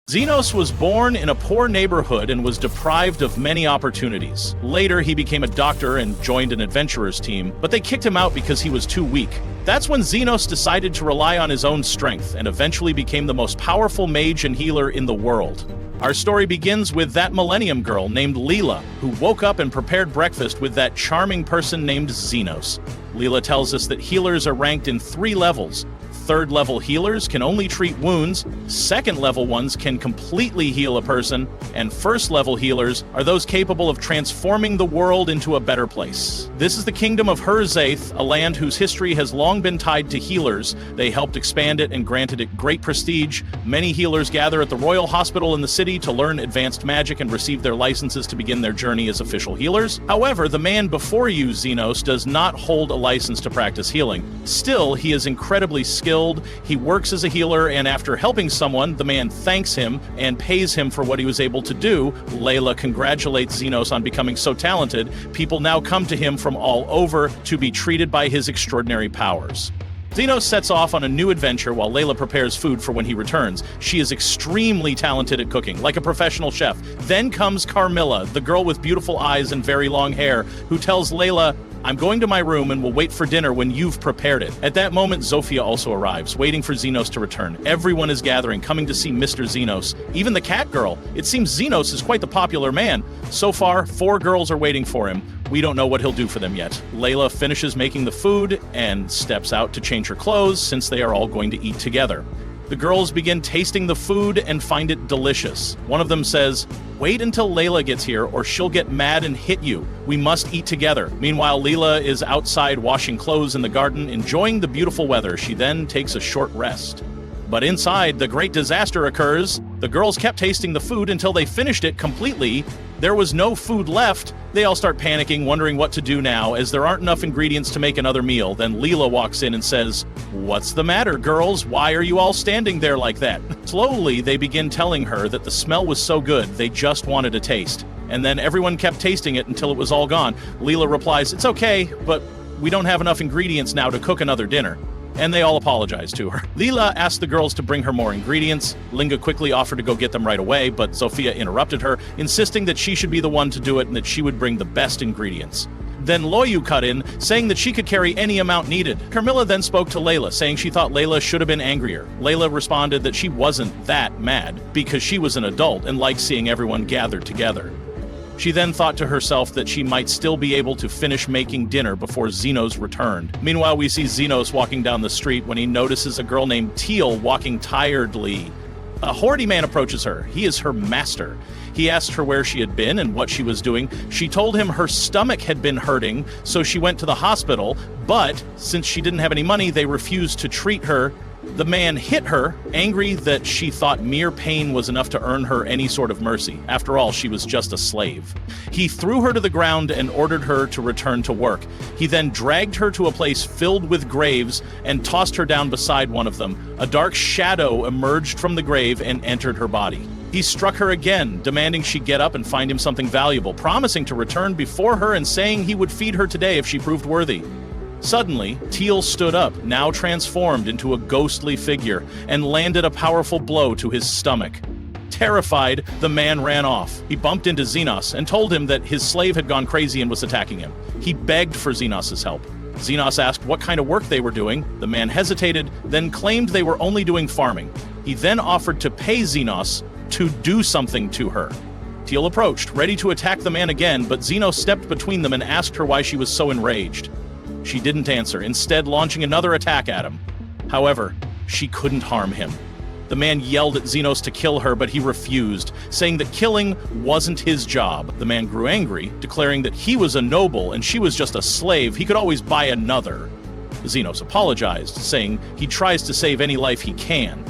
Xenos was born in a poor neighborhood and was deprived of many opportunities. Later, he became a doctor and joined an adventurers team, but they kicked him out because he was too weak. That's when Xenos decided to rely on his own strength and eventually became the most powerful mage and healer in the world. Our story begins with that Millennium girl named Leela, who woke up and prepared breakfast with that charming person named Xenos. Leela tells us that healers are ranked in 3 levels. Third-level healers can only treat wounds, second-level ones can completely heal a person, and first-level healers are those capable of transforming the world into a better place. This is the kingdom of Herzaith, a land whose history has long been tied to healers. They helped expand it and granted it great prestige. Many healers gather at the Royal Hospital in the city to learn advanced magic and receive their licenses to begin their journey as official healers. However, the man before you, Xenos, does not hold a license to practice healing. Still, he is incredibly skilled. He works as a healer, and after helping someone, the man thanks him and pays him for what he was able to do. Leela congratulates Xenos on becoming so talented. People now come to him from all over to be treated by his extraordinary powers. Xenos sets off on a new adventure while Leela prepares food for when he returns. She is extremely talented at cooking, like a professional chef. Then comes Carmilla, the girl with beautiful eyes and very long hair, who tells Leela, "I'm going to my room and will wait for dinner when you've prepared it." At that moment, Zofia also arrives, waiting for Xenos to return. Everyone is gathering, coming to see Mr. Xenos. Even the cat girl. It seems Xenos is quite the popular man. So far, 4 girls are waiting for him. We don't know what he'll do for them yet. Leela finishes making the food and steps out to change her clothes since they are all going to eat together. The girls begin tasting the food and find it delicious. One of them says, "Wait until Leela gets here or she'll get mad and hit you. We must eat together." Meanwhile, Leela is outside washing clothes in the garden, enjoying the beautiful weather. She then takes a short rest. But inside, the great disaster occurs. The girls kept tasting the food until they finished it completely. There was no food left. They all start panicking, wondering what to do now, as there aren't enough ingredients to make another meal. Then Leela walks in and says, "What's the matter, girls? Why are you all standing there like that?" Slowly, they begin telling her that the smell was so good, they just wanted a taste. And then everyone kept tasting it until it was all gone. Leela replies, "It's okay, but we don't have enough ingredients now to cook another dinner." And they all apologize to her. Leela asked the girls to bring her more ingredients. Linga quickly offered to go get them right away, but Zofia interrupted her, insisting that she should be the one to do it and that she would bring the best ingredients. Then Loyu cut in, saying that she could carry any amount needed. Carmilla then spoke to Leila, saying she thought Leila should have been angrier. Leila responded that she wasn't that mad, because she was an adult and liked seeing everyone gathered together. She then thought to herself that she might still be able to finish making dinner before Xenos returned. Meanwhile, we see Xenos walking down the street when he notices a girl named Teal walking tiredly. A Horty man approaches her. He is her master. He asked her where she had been and what she was doing. She told him her stomach had been hurting, so she went to the hospital, but since she didn't have any money, they refused to treat her. The man hit her, angry that she thought mere pain was enough to earn her any sort of mercy. After all, she was just a slave. He threw her to the ground and ordered her to return to work. He then dragged her to a place filled with graves and tossed her down beside one of them. A dark shadow emerged from the grave and entered her body. He struck her again, demanding she get up and find him something valuable, promising to return before her and saying he would feed her today if she proved worthy. Suddenly, Teal stood up, now transformed into a ghostly figure, and landed a powerful blow to his stomach. Terrified, the man ran off. He bumped into Xenos and told him that his slave had gone crazy and was attacking him. He begged for Xenos' help. Xenos asked what kind of work they were doing. The man hesitated, then claimed they were only doing farming. He then offered to pay Xenos to do something to her. Teal approached, ready to attack the man again, but Xenos stepped between them and asked her why she was so enraged. She didn't answer, instead launching another attack at him. However, she couldn't harm him. The man yelled at Xenos to kill her, but he refused, saying that killing wasn't his job. The man grew angry, declaring that he was a noble and she was just a slave. He could always buy another. Xenos apologized, saying he tries to save any life he can.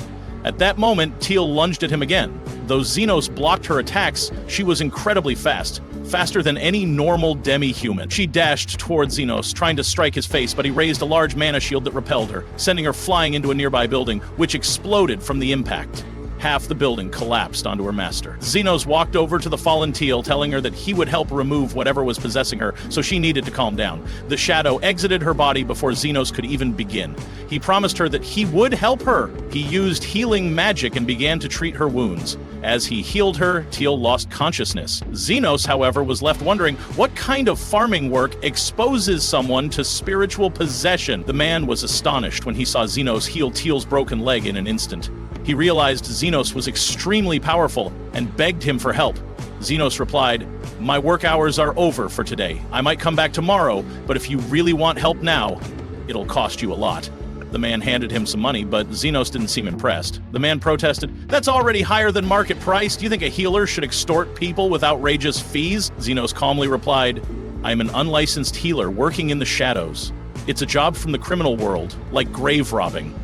At that moment, Teal lunged at him again. Though Xenos blocked her attacks, she was incredibly fast, faster than any normal demi-human. She dashed toward Xenos, trying to strike his face, but he raised a large mana shield that repelled her, sending her flying into a nearby building, which exploded from the impact. half the building collapsed onto her master. Xenos walked over to the fallen teal, telling her that he would help remove whatever was possessing her, so she needed to calm down. The shadow exited her body before Xenos could even begin. He promised her that he would help her. He used healing magic and began to treat her wounds. As he healed her, Teal lost consciousness. Xenos, however, was left wondering what kind of farming work exposes someone to spiritual possession. The man was astonished when he saw Xenos heal Teal's broken leg in an instant. He realized Xenos was extremely powerful and begged him for help. Xenos replied, "My work hours are over for today. I might come back tomorrow, but if you really want help now, it'll cost you a lot." The man handed him some money, but Xenos didn't seem impressed. The man protested, "That's already higher than market price. Do you think a healer should extort people with outrageous fees?" Xenos calmly replied, "I am an unlicensed healer working in the shadows. It's a job from the criminal world, like grave robbing."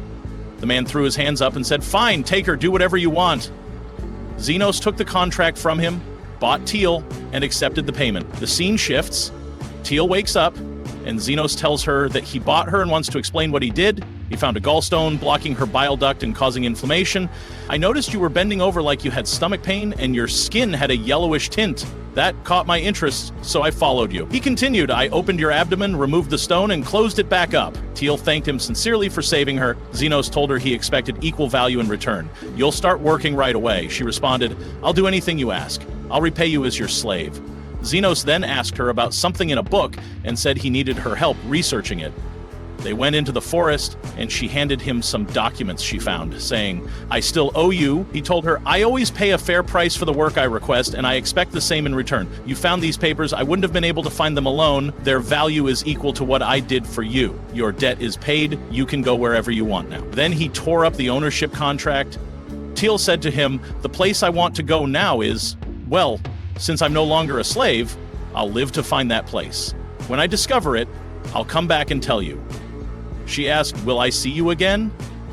The man threw his hands up and said, "Fine, take her, do whatever you want." Xenos took the contract from him, bought Teal, and accepted the payment. The scene shifts. Teal wakes up, and Xenos tells her that he bought her and wants to explain what he did. He found a gallstone blocking her bile duct and causing inflammation. "I noticed you were bending over like you had stomach pain, and your skin had a yellowish tint. That caught my interest, so I followed you." He continued, "I opened your abdomen, removed the stone, and closed it back up." Teal thanked him sincerely for saving her. Xenos told her he expected equal value in return. "You'll start working right away." She responded, "I'll do anything you ask. I'll repay you as your slave." Xenos then asked her about something in a book and said he needed her help researching it. They went into the forest, and she handed him some documents she found, saying, "I still owe you." He told her, "I always pay a fair price for the work I request, and I expect the same in return. You found these papers. I wouldn't have been able to find them alone. Their value is equal to what I did for you. Your debt is paid. You can go wherever you want now." Then he tore up the ownership contract. Teal said to him, "The place I want to go now is, well, since I'm no longer a slave, I'll live to find that place. When I discover it, I'll come back and tell you." She asked, "Will I see you again?"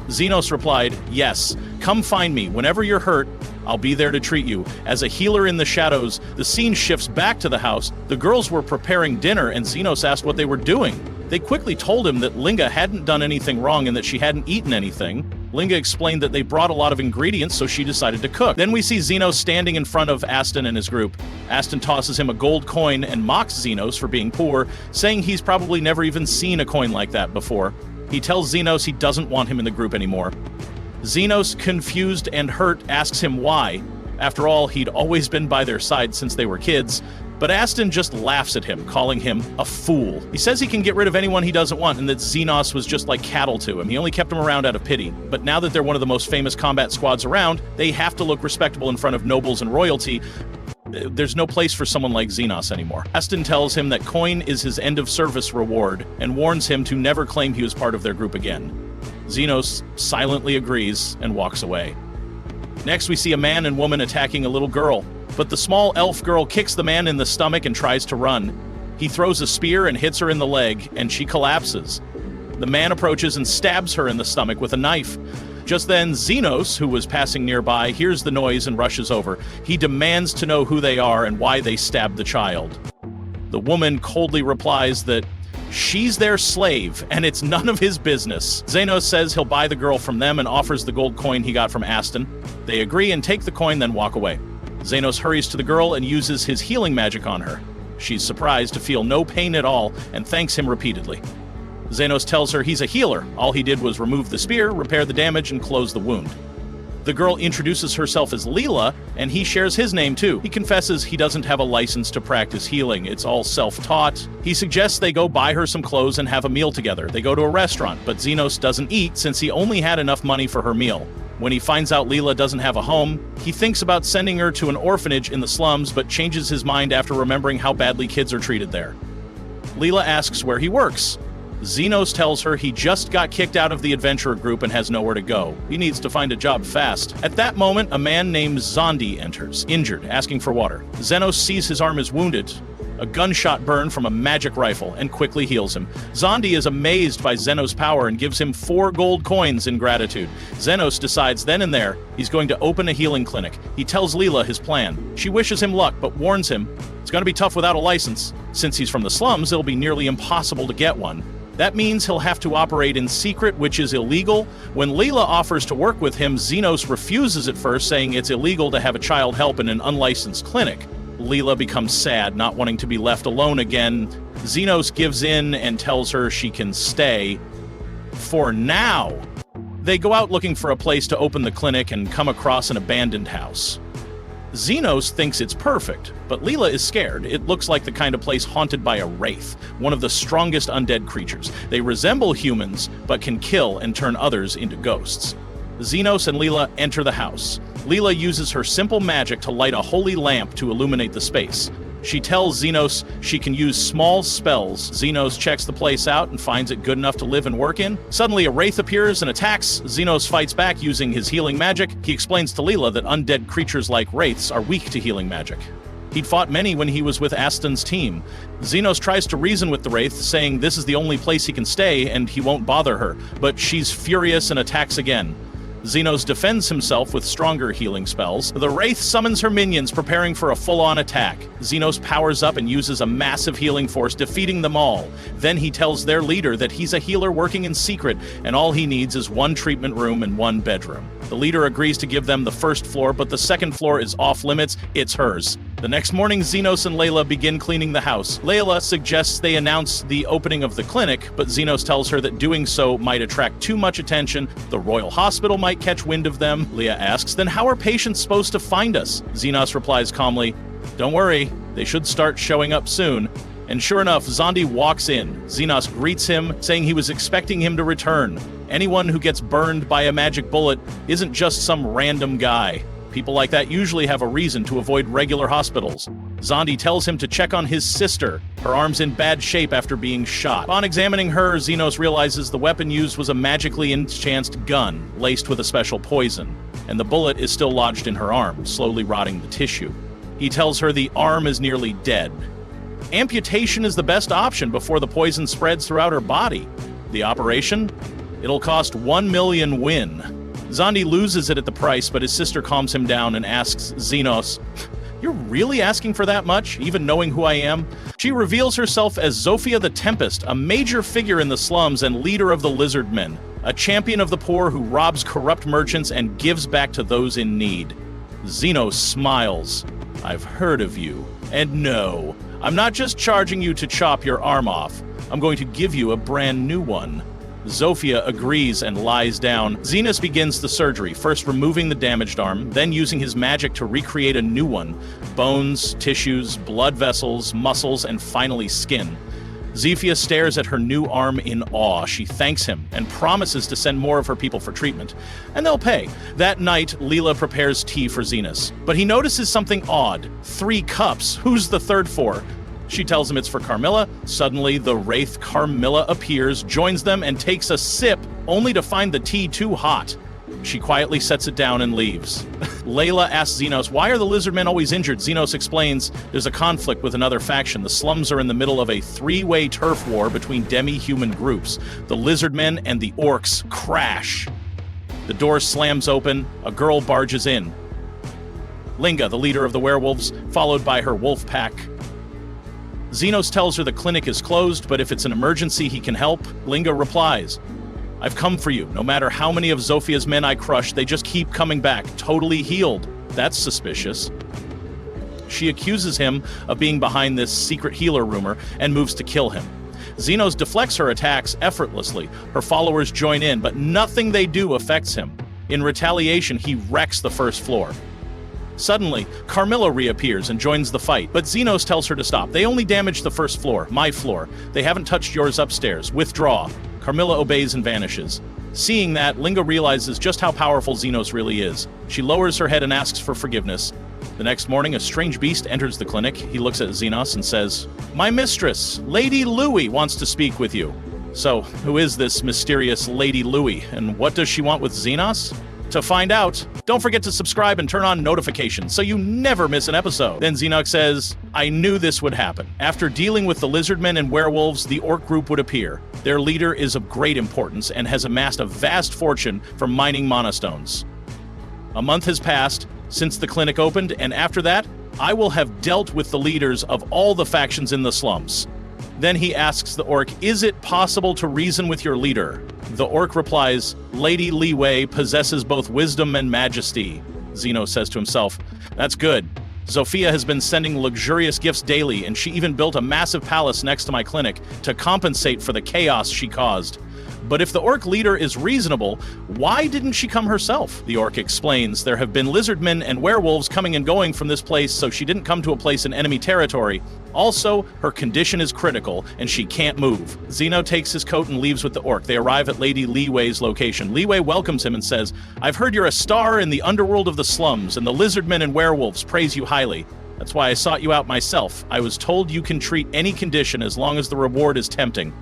Xenos replied, "Yes. Come find me. Whenever you're hurt, I'll be there to treat you." As a healer in the shadows, the scene shifts back to the house. The girls were preparing dinner, and Xenos asked what they were doing. They quickly told him that Linga hadn't done anything wrong and that she hadn't eaten anything. Linga explained that they brought a lot of ingredients, so she decided to cook. Then we see Xenos standing in front of Aston and his group. Aston tosses him a gold coin and mocks Xenos for being poor, saying he's probably never even seen a coin like that before. He tells Xenos he doesn't want him in the group anymore. Xenos, confused and hurt, asks him why. After all, he'd always been by their side since they were kids. But Aston just laughs at him, calling him a fool. He says he can get rid of anyone he doesn't want and that Xenos was just like cattle to him. He only kept him around out of pity. But now that they're one of the most famous combat squads around, they have to look respectable in front of nobles and royalty. There's no place for someone like Xenos anymore. Aston tells him that coin is his end-of-service reward and warns him to never claim he was part of their group again. Xenos silently agrees and walks away. Next, we see a man and woman attacking a little girl. But the small elf girl kicks the man in the stomach and tries to run. He throws a spear and hits her in the leg, and she collapses. The man approaches and stabs her in the stomach with a knife. Just then, Xenos, who was passing nearby, hears the noise and rushes over. He demands to know who they are and why they stabbed the child. The woman coldly replies that she's their slave, and it's none of his business. Xenos says he'll buy the girl from them and offers the gold coin he got from Aston. They agree and take the coin, then walk away. Xenos hurries to the girl and uses his healing magic on her. She's surprised to feel no pain at all and thanks him repeatedly. Xenos tells her he's a healer. All he did was remove the spear, repair the damage, and close the wound. The girl introduces herself as Leela, and he shares his name too. He confesses he doesn't have a license to practice healing. It's all self-taught. He suggests they go buy her some clothes and have a meal together. They go to a restaurant, but Xenos doesn't eat since he only had enough money for her meal. When he finds out Leela doesn't have a home, he thinks about sending her to an orphanage in the slums, but changes his mind after remembering how badly kids are treated there. Leela asks where he works. Xenos tells her he just got kicked out of the adventurer group and has nowhere to go. He needs to find a job fast. At that moment, a man named Zondi enters, injured, asking for water. Xenos sees his arm is wounded, a gunshot burn from a magic rifle, and quickly heals him. Zondi is amazed by Xenos' power and gives him 4 gold coins in gratitude. Xenos decides then and there he's going to open a healing clinic. He tells Leela his plan. She wishes him luck, but warns him it's going to be tough without a license. Since he's from the slums, it'll be nearly impossible to get one. That means he'll have to operate in secret, which is illegal. When Leela offers to work with him, Xenos refuses at first, saying it's illegal to have a child help in an unlicensed clinic. Leela becomes sad, not wanting to be left alone again. Xenos gives in and tells her she can stay. For now. They go out looking for a place to open the clinic and come across an abandoned house. Xenos thinks it's perfect, but Leela is scared. It looks like the kind of place haunted by a wraith, one of the strongest undead creatures. They resemble humans, but can kill and turn others into ghosts. Xenos and Leela enter the house. Leela uses her simple magic to light a holy lamp to illuminate the space. She tells Xenos she can use small spells. Xenos checks the place out and finds it good enough to live and work in. Suddenly, a wraith appears and attacks. Xenos fights back using his healing magic. He explains to Leela that undead creatures like wraiths are weak to healing magic. He'd fought many when he was with Aston's team. Xenos tries to reason with the wraith, saying this is the only place he can stay and he won't bother her, but she's furious and attacks again. Xenos defends himself with stronger healing spells. The Wraith summons her minions, preparing for a full-on attack. Xenos powers up and uses a massive healing force, defeating them all. Then he tells their leader that he's a healer working in secret, and all he needs is one treatment room and one bedroom. The leader agrees to give them the first floor, but the second floor is off-limits. It's hers. The next morning, Xenos and Layla begin cleaning the house. Layla suggests they announce the opening of the clinic, but Xenos tells her that doing so might attract too much attention. The Royal Hospital might catch wind of them. Leah asks, then how are patients supposed to find us? Xenos replies calmly, don't worry, they should start showing up soon. And sure enough, Zondi walks in. Xenos greets him, saying he was expecting him to return. Anyone who gets burned by a magic bullet isn't just some random guy. People like that usually have a reason to avoid regular hospitals. Zondi tells him to check on his sister. Her arm's in bad shape after being shot. Upon examining her, Xenos realizes the weapon used was a magically enchanted gun, laced with a special poison, and the bullet is still lodged in her arm, slowly rotting the tissue. He tells her the arm is nearly dead. Amputation is the best option before the poison spreads throughout her body. The operation? It'll cost 1 million win. Zondi loses it at the price, but his sister calms him down and asks Xenos, you're really asking for that much, even knowing who I am? She reveals herself as Zofia the Tempest, a major figure in the slums and leader of the lizard men, a champion of the poor who robs corrupt merchants and gives back to those in need. Xenos smiles. I've heard of you. And no, I'm not just charging you to chop your arm off. I'm going to give you a brand new one. Zofia agrees and lies down. Xenos begins the surgery, first removing the damaged arm, then using his magic to recreate a new one. Bones, tissues, blood vessels, muscles, and finally skin. Zofia stares at her new arm in awe. She thanks him and promises to send more of her people for treatment. And they'll pay. That night, Leela prepares tea for Xenos. But he notices something odd. 3 cups. Who's the third for? She tells him it's for Carmilla. Suddenly, the wraith Carmilla appears, joins them, and takes a sip, only to find the tea too hot. She quietly sets it down and leaves. Layla asks Xenos, why are the lizardmen always injured? Xenos explains, there's a conflict with another faction. The slums are in the middle of a 3-way turf war between demi-human groups. The lizardmen and the orcs crash. The door slams open. A girl barges in. Linga, the leader of the werewolves, followed by her wolf pack. Xenos tells her the clinic is closed, but if it's an emergency, he can help. Linga replies, I've come for you. No matter how many of Zofia's men I crush, they just keep coming back, totally healed. That's suspicious. She accuses him of being behind this secret healer rumor and moves to kill him. Xenos deflects her attacks effortlessly. Her followers join in, but nothing they do affects him. In retaliation, he wrecks the first floor. Suddenly, Carmilla reappears and joins the fight, but Xenos tells her to stop. They only damaged the first floor, my floor. They haven't touched yours upstairs. Withdraw. Carmilla obeys and vanishes. Seeing that, Linga realizes just how powerful Xenos really is. She lowers her head and asks for forgiveness. The next morning, a strange beast enters the clinic. He looks at Xenos and says, my mistress, Lady Louie, wants to speak with you. So, who is this mysterious Lady Louie, and what does she want with Xenos? To find out, don't forget to subscribe and turn on notifications so you never miss an episode. Then Xenos says, I knew this would happen. After dealing with the lizardmen and werewolves, the orc group would appear. Their leader is of great importance and has amassed a vast fortune from mining monostones. A month has passed since the clinic opened, and after that, I will have dealt with the leaders of all the factions in the slums. Then he asks the orc, "Is it possible to reason with your leader?" The orc replies, "Lady Li Wei possesses both wisdom and majesty." Xenos says to himself, "That's good. Zofia has been sending luxurious gifts daily, and she even built a massive palace next to my clinic to compensate for the chaos she caused. But if the orc leader is reasonable, why didn't she come herself?" The orc explains, "There have been lizardmen and werewolves coming and going from this place, so she didn't come to a place in enemy territory. Also, her condition is critical, and she can't move." Xeno takes his coat and leaves with the orc. They arrive at Lady Li Wei's location. Li Wei welcomes him and says, "I've heard you're a star in the underworld of the slums, and the lizardmen and werewolves praise you highly. That's why I sought you out myself. I was told you can treat any condition as long as the reward is tempting."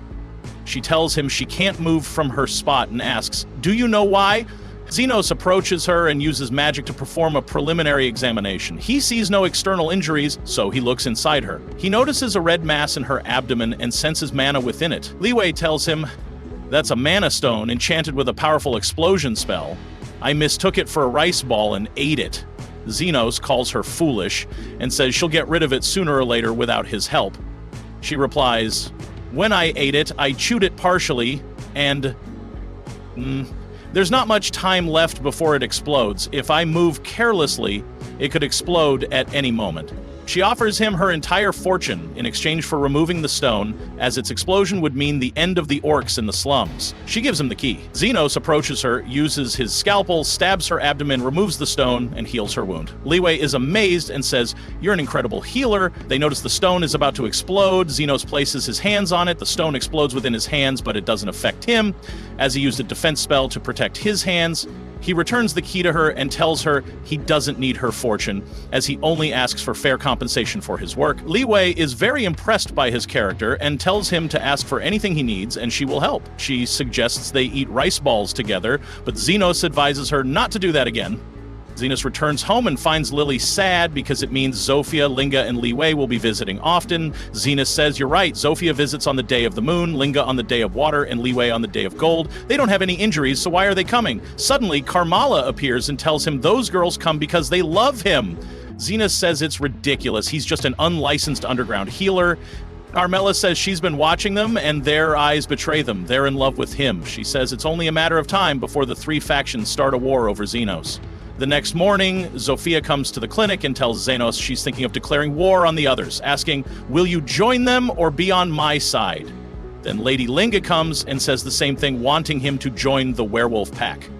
She tells him she can't move from her spot and asks, "Do you know why?" Xenos approaches her and uses magic to perform a preliminary examination. He sees no external injuries, so he looks inside her. He notices a red mass in her abdomen and senses mana within it. Li Wei tells him, "That's a mana stone enchanted with a powerful explosion spell. I mistook it for a rice ball and ate it." Xenos calls her foolish and says she'll get rid of it sooner or later without his help. She replies, "When I ate it, I chewed it partially, and there's not much time left before it explodes. If I move carelessly, it could explode at any moment." She offers him her entire fortune in exchange for removing the stone, as its explosion would mean the end of the orcs in the slums. She gives him the key. Xenos approaches her, uses his scalpel, stabs her abdomen, removes the stone, and heals her wound. Li Wei is amazed and says, "You're an incredible healer." They notice the stone is about to explode. Xenos places his hands on it. The stone explodes within his hands, but it doesn't affect him, as he used a defense spell to protect his hands. He returns the key to her and tells her he doesn't need her fortune, as he only asks for fair compensation for his work. Li Wei is very impressed by his character and tells him to ask for anything he needs and she will help. She suggests they eat rice balls together, but Xenos advises her not to do that again. Xenos returns home and finds Lily sad because it means Zofia, Linga, and Li Wei will be visiting often. Xenos says, "You're right, Zofia visits on the day of the moon, Linga on the day of water, and Li Wei on the day of gold. They don't have any injuries, so why are they coming?" Suddenly, Carmela appears and tells him those girls come because they love him. Xenos says it's ridiculous. He's just an unlicensed underground healer. Carmela says she's been watching them and their eyes betray them. They're in love with him. She says it's only a matter of time before the three factions start a war over Xenos. The next morning, Zofia comes to the clinic and tells Xenos she's thinking of declaring war on the others, asking, "Will you join them or be on my side?" Then Lady Linga comes and says the same thing, wanting him to join the werewolf pack.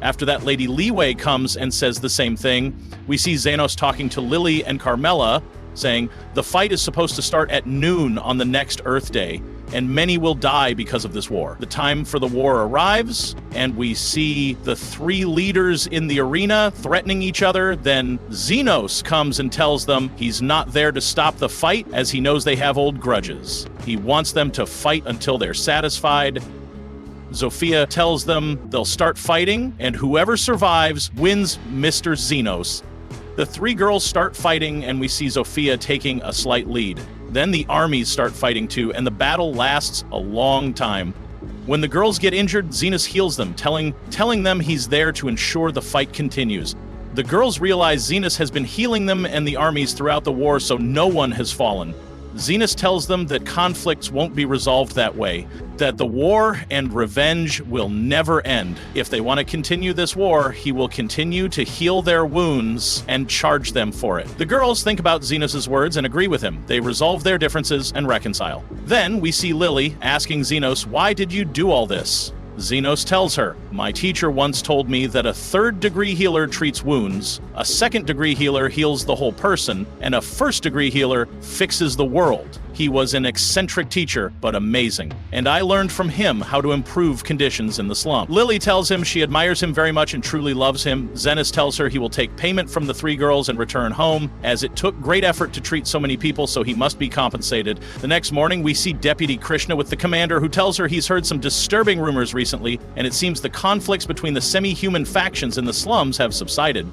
After that, Lady Li Wei comes and says the same thing. We see Xenos talking to Lily and Carmela, saying, "The fight is supposed to start at noon on the next Earth Day, and many will die because of this war." The time for the war arrives, and we see the three leaders in the arena threatening each other. Then Xenos comes and tells them he's not there to stop the fight, as he knows they have old grudges. He wants them to fight until they're satisfied. Zofia tells them they'll start fighting, and whoever survives wins Mr. Xenos. The three girls start fighting, and we see Zofia taking a slight lead. Then the armies start fighting too, and the battle lasts a long time. When the girls get injured, Xenos heals them, telling them he's there to ensure the fight continues. The girls realize Xenos has been healing them and the armies throughout the war, so no one has fallen. Xenos tells them that conflicts won't be resolved that way, that the war and revenge will never end. If they want to continue this war, he will continue to heal their wounds and charge them for it. The girls think about Xenos' words and agree with him. They resolve their differences and reconcile. Then we see Lily asking Xenos, "Why did you do all this?" Xenos tells her, "My teacher once told me that a third-degree healer treats wounds, a second-degree healer heals the whole person, and a first-degree healer fixes the world. He was an eccentric teacher, but amazing. And I learned from him how to improve conditions in the slum." Lily tells him she admires him very much and truly loves him. Xenos tells her he will take payment from the three girls and return home, as it took great effort to treat so many people, so he must be compensated. The next morning, we see Deputy Krishna with the commander, who tells her he's heard some disturbing rumors recently, and it seems the conflicts between the semi-human factions in the slums have subsided.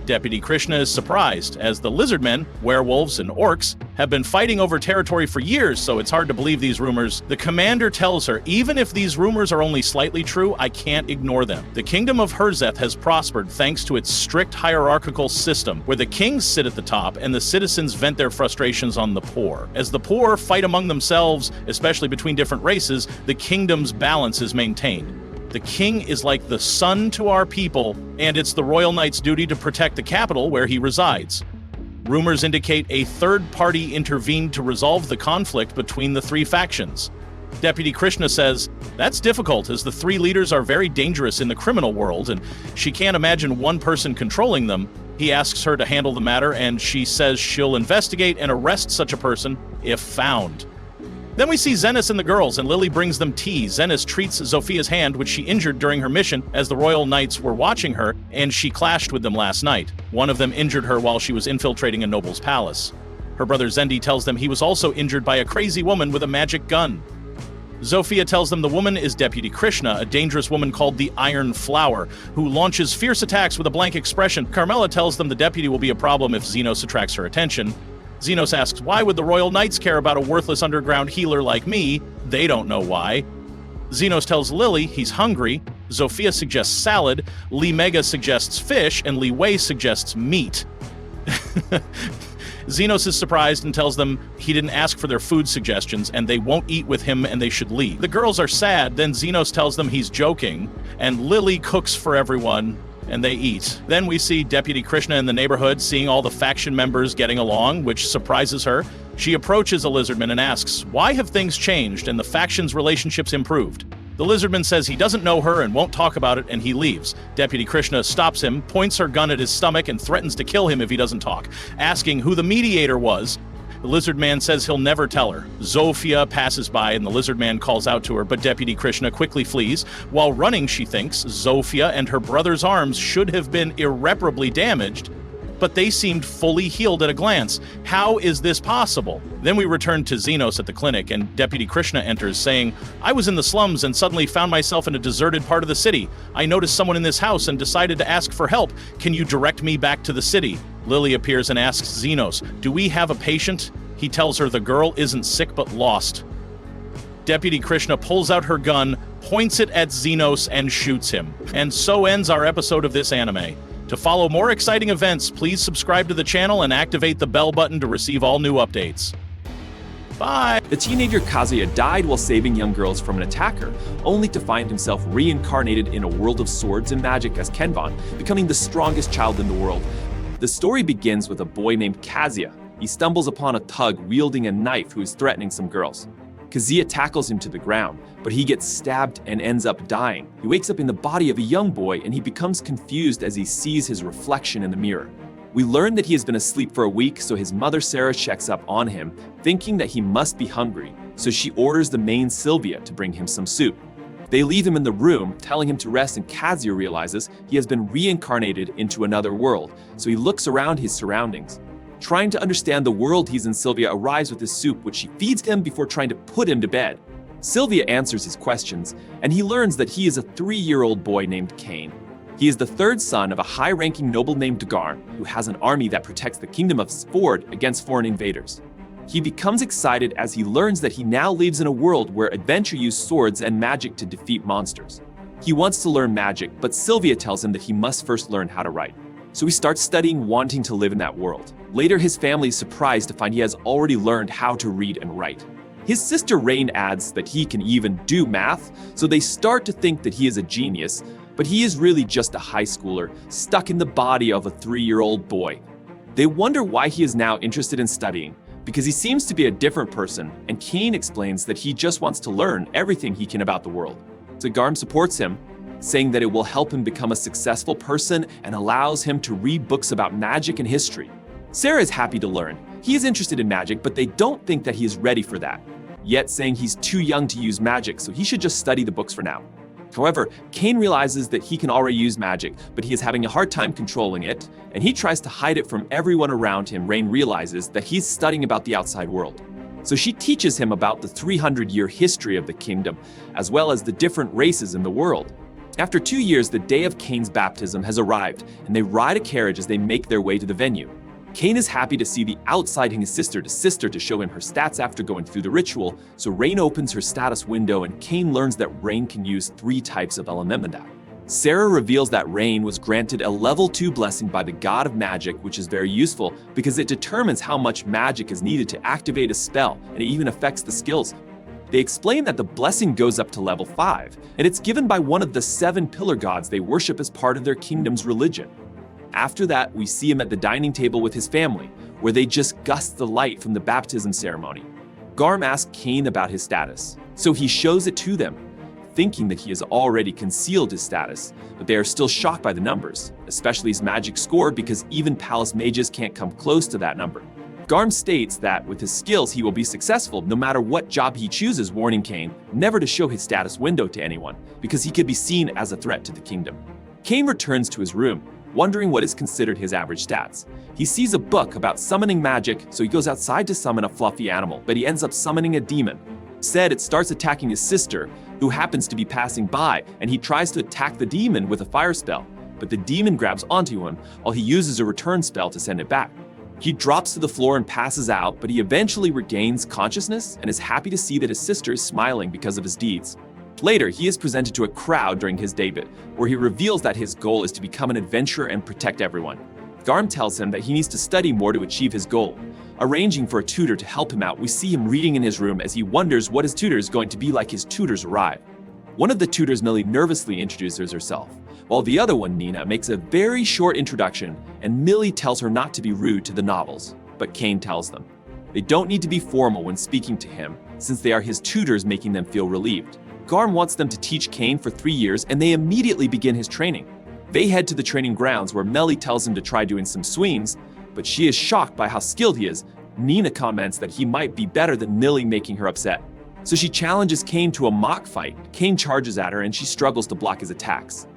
Deputy Krishna is surprised, as the lizardmen, werewolves, and orcs have been fighting over territory for years, so it's hard to believe these rumors. The commander tells her, even if these rumors are only slightly true, I can't ignore them. The kingdom of Herzeth has prospered thanks to its strict hierarchical system, where the kings sit at the top and the citizens vent their frustrations on the poor. As the poor fight among themselves, especially between different races, the kingdom's balance is maintained. The king is like the sun to our people, and it's the royal knight's duty to protect the capital where he resides. Rumors indicate a third party intervened to resolve the conflict between the three factions. Deputy Krishna says, that's difficult as the three leaders are very dangerous in the criminal world, and she can't imagine one person controlling them. He asks her to handle the matter, and she says she'll investigate and arrest such a person if found. Then we see Xenos and the girls, and Lily brings them tea. Xenos treats Zophia's hand, which she injured during her mission as the royal knights were watching her, and she clashed with them last night. One of them injured her while she was infiltrating a noble's palace. Her brother Zendi tells them he was also injured by a crazy woman with a magic gun. Zofia tells them the woman is Deputy Krishna, a dangerous woman called the Iron Flower, who launches fierce attacks with a blank expression. Carmela tells them the deputy will be a problem if Xenos attracts her attention. Xenos asks, why would the Royal Knights care about a worthless underground healer like me? They don't know why. Xenos tells Lily he's hungry. Zofia suggests salad. Li Mega suggests fish, and Li Wei suggests meat. Xenos is surprised and tells them he didn't ask for their food suggestions and they won't eat with him and they should leave. The girls are sad, then Xenos tells them he's joking, and Lily cooks for everyone and they eat. Then we see Deputy Krishna in the neighborhood seeing all the faction members getting along, which surprises her. She approaches a lizardman and asks, why have things changed and the factions' relationships improved? The lizardman says he doesn't know her and won't talk about it, and he leaves. Deputy Krishna stops him, points her gun at his stomach, and threatens to kill him if he doesn't talk, asking who the mediator was. The lizard man says he'll never tell her. Zofia passes by and the lizard man calls out to her, but Deputy Krishna quickly flees. While running, she thinks Zofia and her brother's arms should have been irreparably damaged, but they seemed fully healed at a glance. How is this possible? Then we return to Xenos at the clinic, and Deputy Krishna enters, saying, I was in the slums and suddenly found myself in a deserted part of the city. I noticed someone in this house and decided to ask for help. Can you direct me back to the city? Lily appears and asks Xenos, do we have a patient? He tells her the girl isn't sick but lost. Deputy Krishna pulls out her gun, points it at Xenos, and shoots him. And so ends our episode of this anime. To follow more exciting events, please subscribe to the channel and activate the bell button to receive all new updates. Bye! The teenager Kazuya died while saving young girls from an attacker, only to find himself reincarnated in a world of swords and magic as Kenvan, becoming the strongest child in the world. The story begins with a boy named Kazuya. He stumbles upon a thug wielding a knife who is threatening some girls. Kazuya tackles him to the ground, but he gets stabbed and ends up dying. He wakes up in the body of a young boy and he becomes confused as he sees his reflection in the mirror. We learn that he has been asleep for a week, so his mother Sarah checks up on him, thinking that he must be hungry, so she orders the maid Sylvia to bring him some soup. They leave him in the room, telling him to rest, and Kazuya realizes he has been reincarnated into another world, so he looks around his surroundings. Trying to understand the world he's in, Sylvia arrives with his soup, which she feeds him before trying to put him to bed. Sylvia answers his questions, and he learns that he is a 3-year-old boy named Kaan. He is the third son of a high-ranking noble named Dagar, who has an army that protects the kingdom of Sford against foreign invaders. He becomes excited as he learns that he now lives in a world where adventure use swords and magic to defeat monsters. He wants to learn magic, but Sylvia tells him that he must first learn how to write. So he starts studying, wanting to live in that world. Later, his family is surprised to find he has already learned how to read and write. His sister Rain adds that he can even do math, so they start to think that he is a genius, but he is really just a high schooler, stuck in the body of a 3-year-old boy. They wonder why he is now interested in studying, because he seems to be a different person, and Kaan explains that he just wants to learn everything he can about the world. Zagarm supports him, saying that it will help him become a successful person and allows him to read books about magic and history. Sarah is happy to learn. He is interested in magic, but they don't think that he is ready for that, yet saying he's too young to use magic, so he should just study the books for now. However, Kaan realizes that he can already use magic, but he is having a hard time controlling it, and he tries to hide it from everyone around him. Rain realizes that he's studying about the outside world. So she teaches him about the 300-year history of the kingdom, as well as the different races in the world. After 2 years, the day of Kane's baptism has arrived, and they ride a carriage as they make their way to the venue. Kane is happy to see the outsideing his sister to show him her stats after going through the ritual, so Rain opens her status window and Kane learns that Rain can use 3 types of elemental. Sarah reveals that Rain was granted a level 2 blessing by the god of magic, which is very useful because it determines how much magic is needed to activate a spell, and it even affects the skills. They explain that the blessing goes up to level 5, and it's given by one of the 7 pillar gods they worship as part of their kingdom's religion. After that, we see him at the dining table with his family, where they just gust the light from the baptism ceremony. Garm asks Kane about his status, so he shows it to them, thinking that he has already concealed his status, but they are still shocked by the numbers, especially his magic score, because even palace mages can't come close to that number. Garm states that with his skills he will be successful no matter what job he chooses, warning Kane never to show his status window to anyone, because he could be seen as a threat to the kingdom. Kane returns to his room, wondering what is considered his average stats. He sees a book about summoning magic, so he goes outside to summon a fluffy animal, but he ends up summoning a demon. Said it starts attacking his sister, who happens to be passing by, and he tries to attack the demon with a fire spell, but the demon grabs onto him while he uses a return spell to send it back. He drops to the floor and passes out, but he eventually regains consciousness and is happy to see that his sister is smiling because of his deeds. Later, he is presented to a crowd during his debut, where he reveals that his goal is to become an adventurer and protect everyone. Garm tells him that he needs to study more to achieve his goal. Arranging for a tutor to help him out, we see him reading in his room as he wonders what his tutor is going to be like his tutors arrive. One of the tutors, Millie, nervously introduces herself, while the other one, Nina, makes a very short introduction, and Millie tells her not to be rude to the novels, but Kane tells them. They don't need to be formal when speaking to him, since they are his tutors, making them feel relieved. Garm wants them to teach Kane for 3 years, and they immediately begin his training. They head to the training grounds where Millie tells him to try doing some swings, but she is shocked by how skilled he is. Nina comments that he might be better than Millie, making her upset. So she challenges Kane to a mock fight. Kane charges at her and she struggles to block his attacks.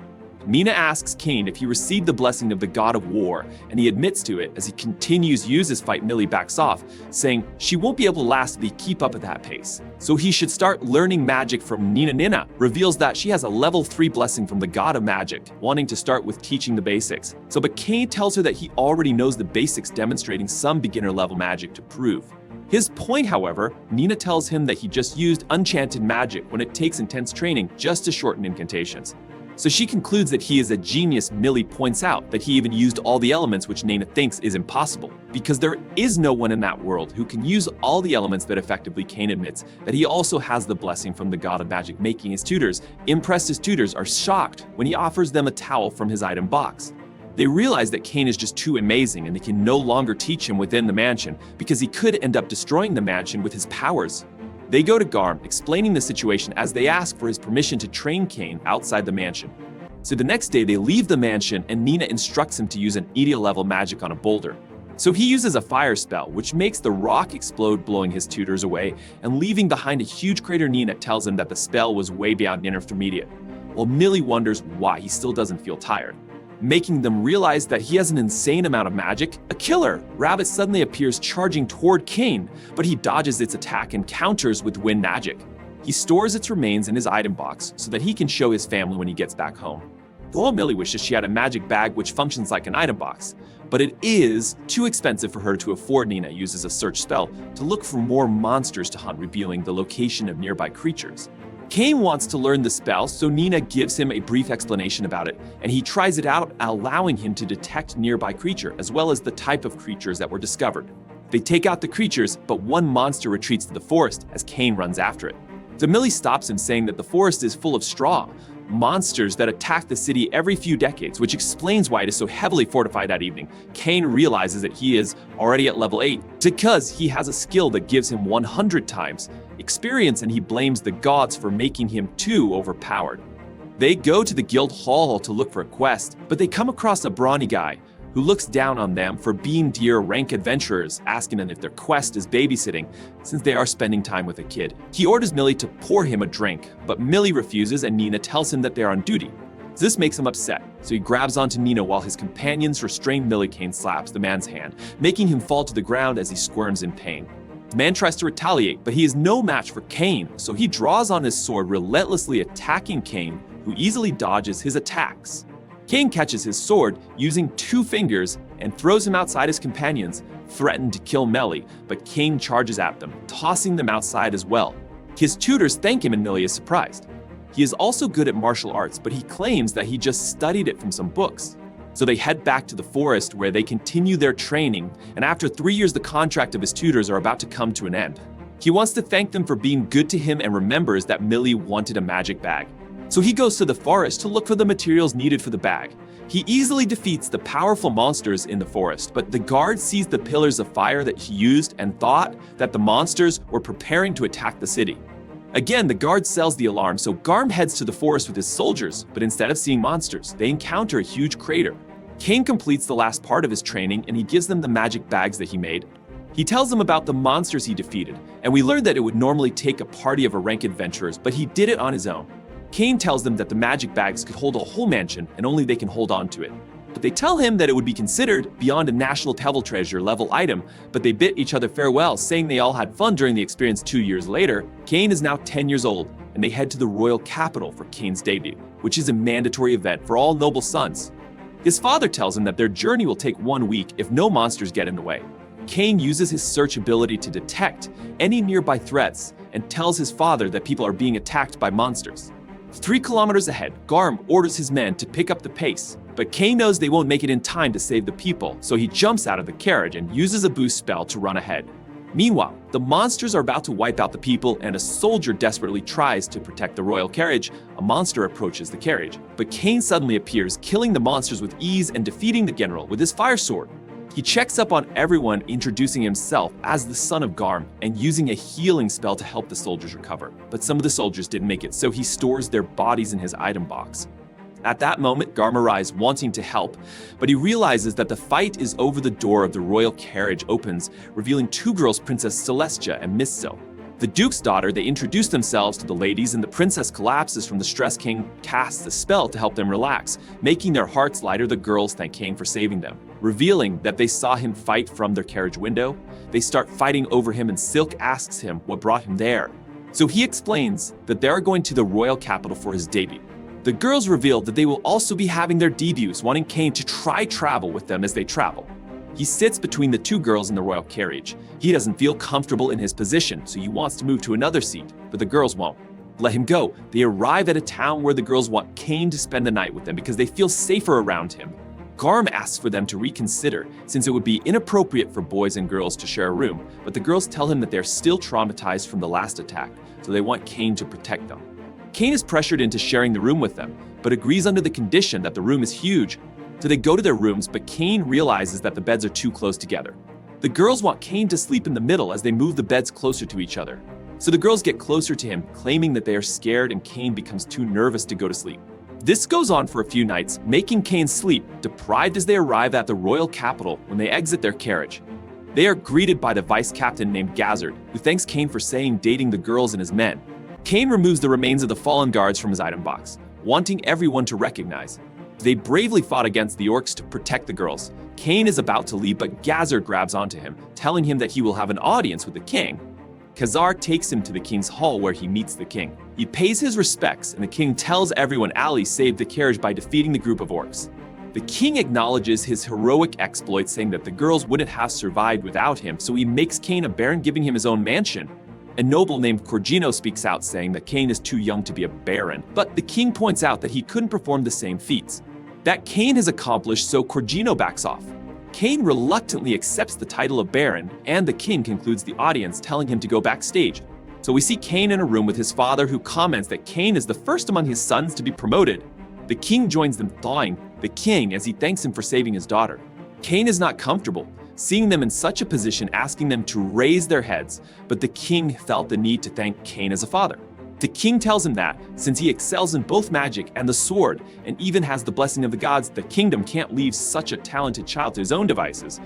Nina asks Kane if he received the blessing of the god of war, and he admits to it. As he continues to use his fight, Millie backs off, saying she won't be able to last if he keep up at that pace. So he should start learning magic from Nina. Nina reveals that she has a level 3 blessing from the god of magic, wanting to start with teaching the basics. But Kane tells her that he already knows the basics, demonstrating some beginner level magic to prove his point. However, Nina tells him that he just used enchanted magic when it takes intense training just to shorten incantations. So she concludes that he is a genius. Millie points out that he even used all the elements, which Nina thinks is impossible, because there is no one in that world who can use all the elements that effectively. Kane admits that he also has the blessing from the god of magic, making his tutors impressed. His tutors are shocked when he offers them a towel from his item box. They realize that Kane is just too amazing and they can no longer teach him within the mansion, because he could end up destroying the mansion with his powers. They go to Garm, explaining the situation as they ask for his permission to train Kane outside the mansion. So the next day they leave the mansion and Nina instructs him to use an Edia level magic on a boulder. So he uses a fire spell, which makes the rock explode, blowing his tutors away and leaving behind a huge crater. Nina tells him that the spell was way beyond intermediate, while Millie wonders why he still doesn't feel tired, making them realize that he has an insane amount of magic. A killer rabbit suddenly appears, charging toward Kane, but he dodges its attack and counters with wind magic. He stores its remains in his item box so that he can show his family when he gets back home. While Millie wishes she had a magic bag which functions like an item box, but it is too expensive for her to afford. Nina uses a search spell to look for more monsters to hunt, revealing the location of nearby creatures. Kane wants to learn the spell, so Nina gives him a brief explanation about it, and he tries it out, allowing him to detect nearby creature, as well as the type of creatures that were discovered. They take out the creatures, but one monster retreats to the forest as Kane runs after it. So Millie stops him, saying that the forest is full of straw, monsters that attack the city every few decades, which explains why it is so heavily fortified that evening. Kane realizes that he is already at level 8 because he has a skill that gives him 100 times experience, and he blames the gods for making him too overpowered. They go to the guild hall to look for a quest, but they come across a brawny guy who looks down on them for being dear rank adventurers, asking them if their quest is babysitting, since they are spending time with a kid. He orders Millie to pour him a drink, but Millie refuses, and Nina tells him that they're on duty. This makes him upset, so he grabs onto Nina while his companions restrain Millie. Kane slaps the man's hand, making him fall to the ground as he squirms in pain. The man tries to retaliate, but he is no match for Kane, so he draws on his sword, relentlessly attacking Kane, who who easily dodges his attacks. Kaan catches his sword using 2 fingers and throws him outside his companions, threatened to kill Melly, but Kaan charges at them, tossing them outside as well. His tutors thank him and Melly is surprised. He is also good at martial arts, but he claims that he just studied it from some books. So they head back to the forest where they continue their training, and after 3 years the contract of his tutors are about to come to an end. He wants to thank them for being good to him and remembers that Millie wanted a magic bag. So he goes to the forest to look for the materials needed for the bag. He easily defeats the powerful monsters in the forest, but the guard sees the pillars of fire that he used and thought that the monsters were preparing to attack the city. Again, the guard sells the alarm, so Garm heads to the forest with his soldiers, but instead of seeing monsters, they encounter a huge crater. Kaan completes the last part of his training and he gives them the magic bags that he made. He tells them about the monsters he defeated, and we learn that it would normally take a party of rank adventurers, but he did it on his own. Kaan tells them that the magic bags could hold a whole mansion and only they can hold on to it. But they tell him that it would be considered beyond a national Tevel treasure level item, but they bid each other farewell, saying they all had fun during the experience 2 years later. Kaan is now 10 years old, and they head to the royal capital for Kaan's debut, which is a mandatory event for all noble sons. His father tells him that their journey will take 1 week if no monsters get in the way. Kaan uses his search ability to detect any nearby threats and tells his father that people are being attacked by monsters. 3 kilometers ahead, Garm orders his men to pick up the pace, but Kaan knows they won't make it in time to save the people, so he jumps out of the carriage and uses a boost spell to run ahead. Meanwhile, the monsters are about to wipe out the people and a soldier desperately tries to protect the royal carriage. A monster approaches the carriage, but Kaan suddenly appears, killing the monsters with ease and defeating the general with his fire sword. He checks up on everyone, introducing himself as the son of Garm and using a healing spell to help the soldiers recover. But some of the soldiers didn't make it, so he stores their bodies in his item box. At that moment, Garm arrives wanting to help, but he realizes that the fight is over. The door of the royal carriage opens, revealing 2 girls, Princess Celestia and Miss Sil. The Duke's daughter, they introduce themselves to the ladies, and the princess collapses from the stress. King casts a spell to help them relax, making their hearts lighter. The girls thank King for saving them, revealing that they saw him fight from their carriage window. They start fighting over him, and Silk asks him what brought him there. So he explains that they are going to the royal capital for his debut. The girls reveal that they will also be having their debuts, wanting Kaan to try travel with them as they travel. He sits between the 2 girls in the royal carriage. He doesn't feel comfortable in his position, so he wants to move to another seat, but the girls won't let him go. They arrive at a town where the girls want Kaan to spend the night with them because they feel safer around him. Garm asks for them to reconsider, since it would be inappropriate for boys and girls to share a room, but the girls tell him that they're still traumatized from the last attack, so they want Kaan to protect them. Kaan is pressured into sharing the room with them, but agrees under the condition that the room is huge. So they go to their rooms, but Kaan realizes that the beds are too close together. The girls want Kaan to sleep in the middle as they move the beds closer to each other. So the girls get closer to him, claiming that they are scared, and Kaan becomes too nervous to go to sleep. This goes on for a few nights, making Kaan sleep, deprived as they arrive at the royal capital when they exit their carriage. They are greeted by the vice captain named Gazzard, who thanks Kaan for saying dating the girls and his men. Kaan removes the remains of the fallen guards from his item box, wanting everyone to recognize. They bravely fought against the orcs to protect the girls. Kaan is about to leave, but Gazzard grabs onto him, telling him that he will have an audience with the king. Khazar takes him to the king's hall where he meets the king. He pays his respects, and the king tells everyone Ali saved the carriage by defeating the group of orcs. The king acknowledges his heroic exploits, saying that the girls wouldn't have survived without him, so he makes Kaan a baron, giving him his own mansion. A noble named Corgino speaks out, saying that Kaan is too young to be a baron, but the king points out that he couldn't perform the same feats that Kaan has accomplished, so Corgino backs off. Kaan reluctantly accepts the title of baron, and the king concludes the audience, telling him to go backstage. So we see Kaan in a room with his father, who comments that Kaan is the first among his sons to be promoted. The king joins them, thawing the king as he thanks him for saving his daughter. Kaan is not comfortable, seeing them in such a position, asking them to raise their heads, but the king felt the need to thank Kaan as a father. The king tells him that, since he excels in both magic and the sword, and even has the blessing of the gods, the kingdom can't leave such a talented child to his own devices.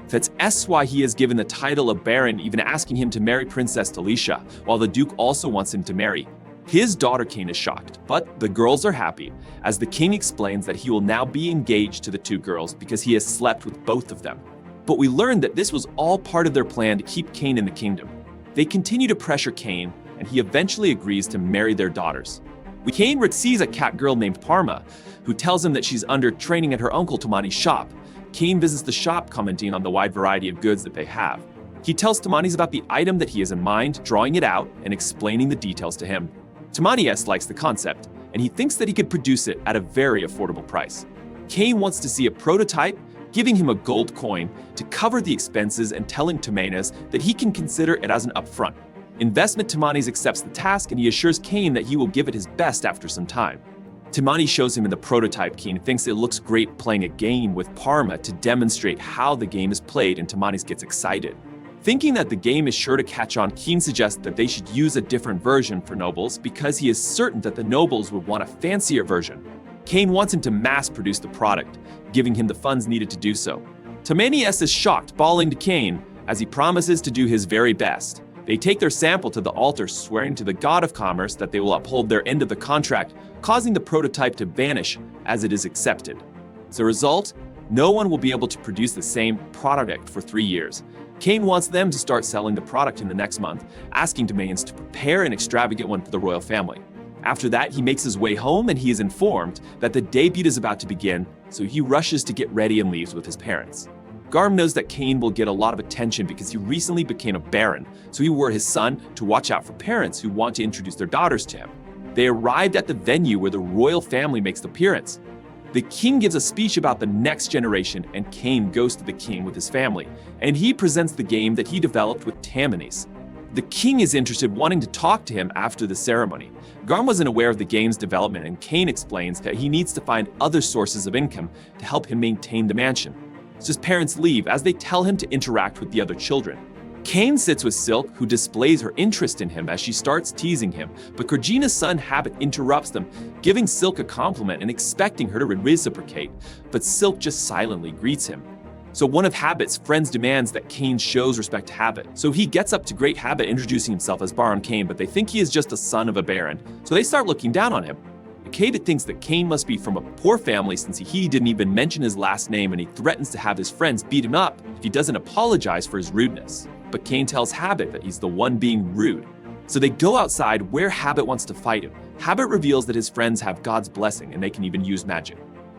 That's why he has given the title of baron, even asking him to marry Princess Talisha, while the duke also wants him to marry. His daughter Kaan is shocked, but the girls are happy, as the king explains that he will now be engaged to the 2 girls because he has slept with both of them. But we learn that this was all part of their plan to keep Kaan in the kingdom. They continue to pressure Kaan, and he eventually agrees to marry their daughters. Kaan sees a cat girl named Parma, who tells him that she's under training at her uncle Tamani's shop. Kaan visits the shop, commenting on the wide variety of goods that they have. He tells Tamani's about the item that he has in mind, drawing it out and explaining the details to him. Tamani likes the concept, and he thinks that he could produce it at a very affordable price. Kaan wants to see a prototype, giving him a gold coin to cover the expenses and telling Tamani's that he can consider it as an upfront investment. Tamani accepts the task, and he assures Kaan that he will give it his best after some time. Tamani shows him in the prototype. Kaan thinks it looks great playing a game with Parma to demonstrate how the game is played, and Tamani gets excited. Thinking that the game is sure to catch on, Kaan suggests that they should use a different version for nobles because he is certain that the nobles would want a fancier version. Kaan wants him to mass produce the product, giving him the funds needed to do so. Tamani is shocked, bawling to Kaan as he promises to do his very best. They take their sample to the altar, swearing to the god of commerce that they will uphold their end of the contract, causing the prototype to vanish as it is accepted. As a result, no one will be able to produce the same product for 3 years. Kaan wants them to start selling the product in the next month, asking Tamani to prepare an extravagant one for the royal family. After that, he makes his way home, and he is informed that the debut is about to begin, so he rushes to get ready and leaves with his parents. Garm knows that Kaan will get a lot of attention because he recently became a baron, so he wore his son to watch out for parents who want to introduce their daughters to him. They arrived at the venue where the royal family makes the appearance. The king gives a speech about the next generation, and Kaan goes to the king with his family, and he presents the game that he developed with Tamani's. The king is interested, wanting to talk to him after the ceremony. Garm wasn't aware of the game's development, and Kaan explains that he needs to find other sources of income to help him maintain the mansion. So his parents leave as they tell him to interact with the other children. Kaan sits with Silk, who displays her interest in him as she starts teasing him, but Corgina's son Habit interrupts them, giving Silk a compliment and expecting her to reciprocate, but Silk just silently greets him. So one of Habit's friends demands that Kaan shows respect to Habit, so he gets up to greet Habit, introducing himself as Baron Kaan, but they think he is just a son of a baron, so they start looking down on him. Habit thinks that Kaan must be from a poor family since he didn't even mention his last name, and he threatens to have his friends beat him up if he doesn't apologize for his rudeness. But Kaan tells Habit that he's the one being rude. So they go outside where Habit wants to fight him. Habit reveals that his friends have God's blessing and they can even use magic.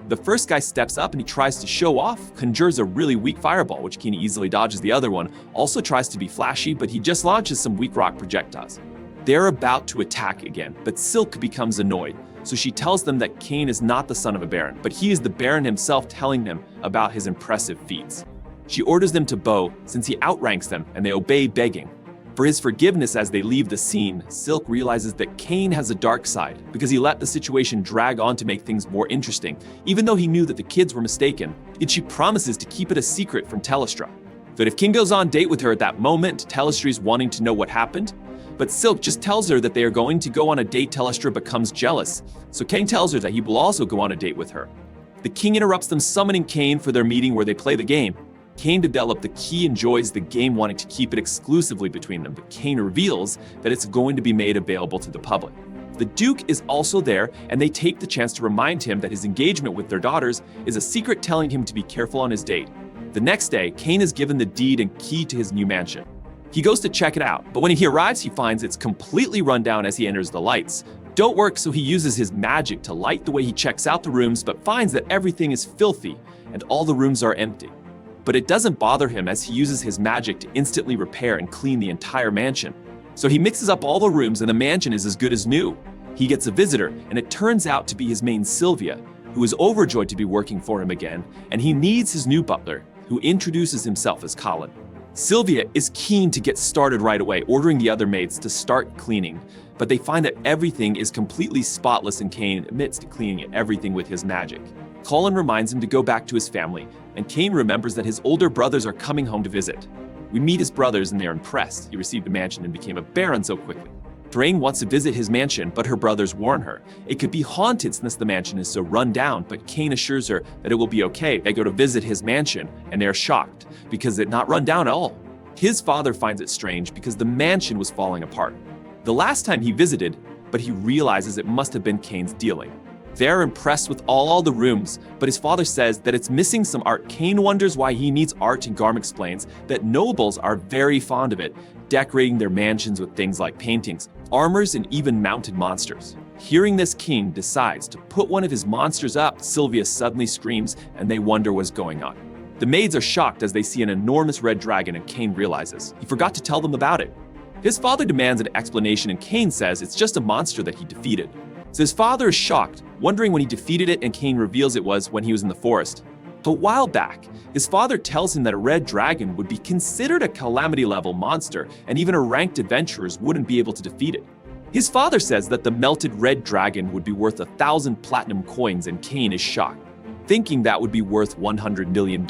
The first guy steps up and he tries to show off, conjures a really weak fireball, which Kaan easily dodges. The other one also tries to be flashy, but he just launches some weak rock projectiles. They're about to attack again, but Silk becomes annoyed. So she tells them that Kaan is not the son of a baron, but he is the baron himself, telling them about his impressive feats. She orders them to bow since he outranks them, and they obey, begging for his forgiveness. As they leave the scene, Silk realizes that Kaan has a dark side because he let the situation drag on to make things more interesting, even though he knew that the kids were mistaken. And she promises to keep it a secret from Telestra. That if Kaan goes on a date with her at that moment, Telestra is wanting to know what happened. But Silk just tells her that they are going to go on a date. Telestra becomes jealous, so Kaan tells her that he will also go on a date with her. The king interrupts them, summoning Kaan for their meeting where they play the game. Kaan develops the key, enjoys the game, wanting to keep it exclusively between them, but Kaan reveals that it's going to be made available to the public. The Duke is also there, and they take the chance to remind him that his engagement with their daughters is a secret, telling him to be careful on his date. The next day, Kaan is given the deed and key to his new mansion. He goes to check it out, but when he arrives, he finds it's completely run down as he enters. The lights don't work, so he uses his magic to light the way. He checks out the rooms, but finds that everything is filthy and all the rooms are empty. But it doesn't bother him as he uses his magic to instantly repair and clean the entire mansion. So he mixes up all the rooms and the mansion is as good as new. He gets a visitor, and it turns out to be his maid Sylvia, who is overjoyed to be working for him again, and he needs his new butler, who introduces himself as Colin. Sylvia is keen to get started right away, ordering the other maids to start cleaning, but they find that everything is completely spotless, and Kaan admits to cleaning everything with his magic. Colin reminds him to go back to his family, and Kaan remembers that his older brothers are coming home to visit. We meet his brothers and they're impressed. He received a mansion and became a baron so quickly. Thrain wants to visit his mansion, but her brothers warn her it could be haunted since the mansion is so run down, but Kaan assures her that it will be okay. They go to visit his mansion, and they're shocked because it's not run down at all. His father finds it strange because the mansion was falling apart the last time he visited, but he realizes it must have been Kaan's dealing. They're impressed with all the rooms, but his father says that it's missing some art. Kaan wonders why he needs art, and Garm explains that nobles are very fond of it, decorating their mansions with things like paintings, armors, and even mounted monsters. Hearing this, King decides to put one of his monsters up. Sylvia suddenly screams, and they wonder what's going on. The maids are shocked as they see an enormous red dragon, and Kaan realizes he forgot to tell them about it. His father demands an explanation, and Kaan says it's just a monster that he defeated. So his father is shocked, wondering when he defeated it, and Kaan reveals it was when he was in the forest. A while back, his father tells him that a red dragon would be considered a calamity-level monster, and even a ranked adventurers wouldn't be able to defeat it. His father says that the melted red dragon would be worth 1,000 platinum coins, and Kaan is shocked, thinking that would be worth $100 million.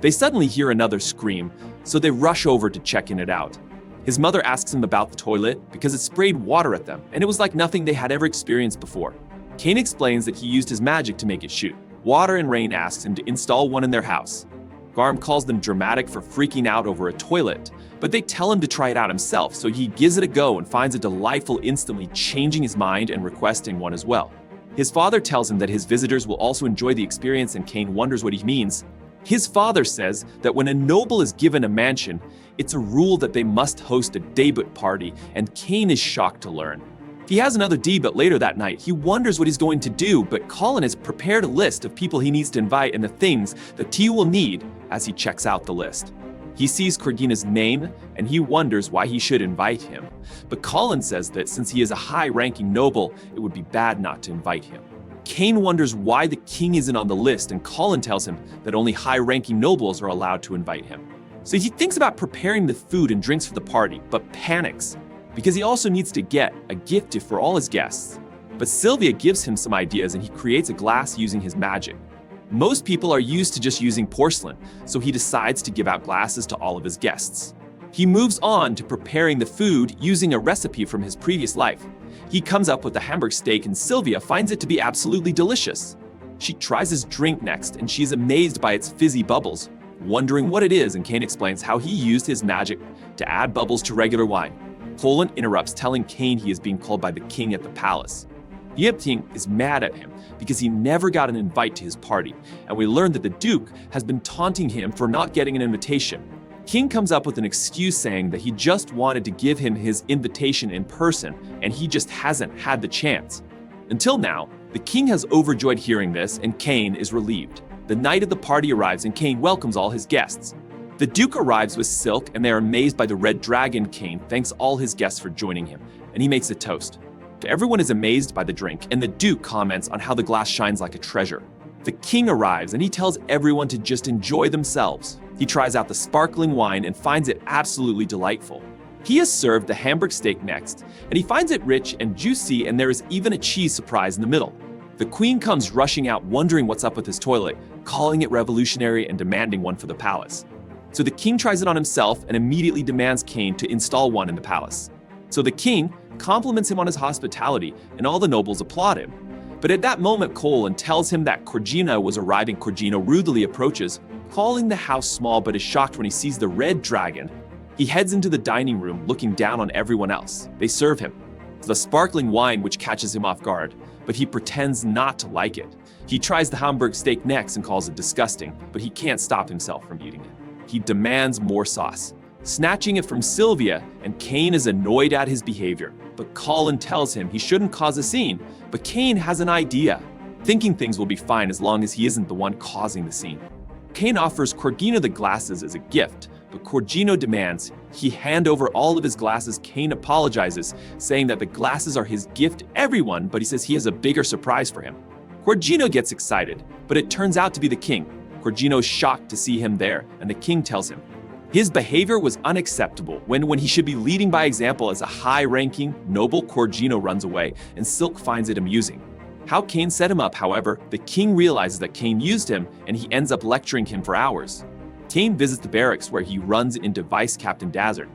They suddenly hear another scream, so they rush over to check it out. His mother asks him about the toilet because it sprayed water at them, and it was like nothing they had ever experienced before. Kaan explains that he used his magic to make it shoot. Water and Rain asks him to install one in their house. Garm calls them dramatic for freaking out over a toilet, but they tell him to try it out himself, so he gives it a go and finds it delightful, instantly changing his mind and requesting one as well. His father tells him that his visitors will also enjoy the experience, and Kaan wonders what he means. His father says that when a noble is given a mansion, it's a rule that they must host a debut party, and Kaan is shocked to learn. He has another debut later that night. He wonders what he's going to do, but Colin has prepared a list of people he needs to invite and the things that T will need as he checks out the list. He sees Corgina's name, and he wonders why he should invite him. But Colin says that since he is a high-ranking noble, it would be bad not to invite him. Kaan wonders why the king isn't on the list, and Colin tells him that only high-ranking nobles are allowed to invite him. So he thinks about preparing the food and drinks for the party, but panics, because he also needs to get a gift for all his guests. But Sylvia gives him some ideas, and he creates a glass using his magic. Most people are used to just using porcelain, so he decides to give out glasses to all of his guests. He moves on to preparing the food using a recipe from his previous life. He comes up with a hamburg steak, and Sylvia finds it to be absolutely delicious. She tries his drink next, and she's amazed by its fizzy bubbles, wondering what it is, and Kaan explains how he used his magic to add bubbles to regular wine. Colin interrupts, telling Kaan he is being called by the king at the palace. The king is mad at him because he never got an invite to his party, and we learn that the Duke has been taunting him for not getting an invitation. King comes up with an excuse saying that he just wanted to give him his invitation in person, and he just hasn't had the chance. Until now, the king has overjoyed hearing this, and Kaan is relieved. The night of the party arrives, and Kaan welcomes all his guests. The Duke arrives with Silk, and they are amazed by the red dragon. Kaan thanks all his guests for joining him, and he makes a toast. Everyone is amazed by the drink, and the Duke comments on how the glass shines like a treasure. The king arrives, and he tells everyone to just enjoy themselves. He tries out the sparkling wine and finds it absolutely delightful. He is served the hamburg steak next, and he finds it rich and juicy, and there is even a cheese surprise in the middle. The queen comes rushing out, wondering what's up with his toilet, calling it revolutionary and demanding one for the palace. So the king tries it on himself and immediately demands Kaan to install one in the palace. So the king compliments him on his hospitality, and all the nobles applaud him. But at that moment, Colin tells him that Corgina was arriving. Corgina rudely approaches, calling the house small, but is shocked when he sees the red dragon. He heads into the dining room, looking down on everyone else. They serve him the sparkling wine, which catches him off guard, but he pretends not to like it. He tries the hamburg steak next and calls it disgusting, but he can't stop himself from eating it. He demands more sauce, snatching it from Sylvia, and Kaan is annoyed at his behavior. But Colin tells him he shouldn't cause a scene, but Kaan has an idea, thinking things will be fine as long as he isn't the one causing the scene. Kaan offers Corgina the glasses as a gift, but Corgino demands he hand over all of his glasses. Kaan apologizes, saying that the glasses are his gift to everyone, but he says he has a bigger surprise for him. Corgino gets excited, but it turns out to be the king. Corgino is shocked to see him there, and the king tells him his behavior was unacceptable when he should be leading by example. As a high-ranking noble, Corgino runs away, and Silk finds it amusing. How Kaan set him up, however, the king realizes that Kaan used him, and he ends up lecturing him for hours. Kaan visits the barracks, where he runs into Vice Captain Dazzard.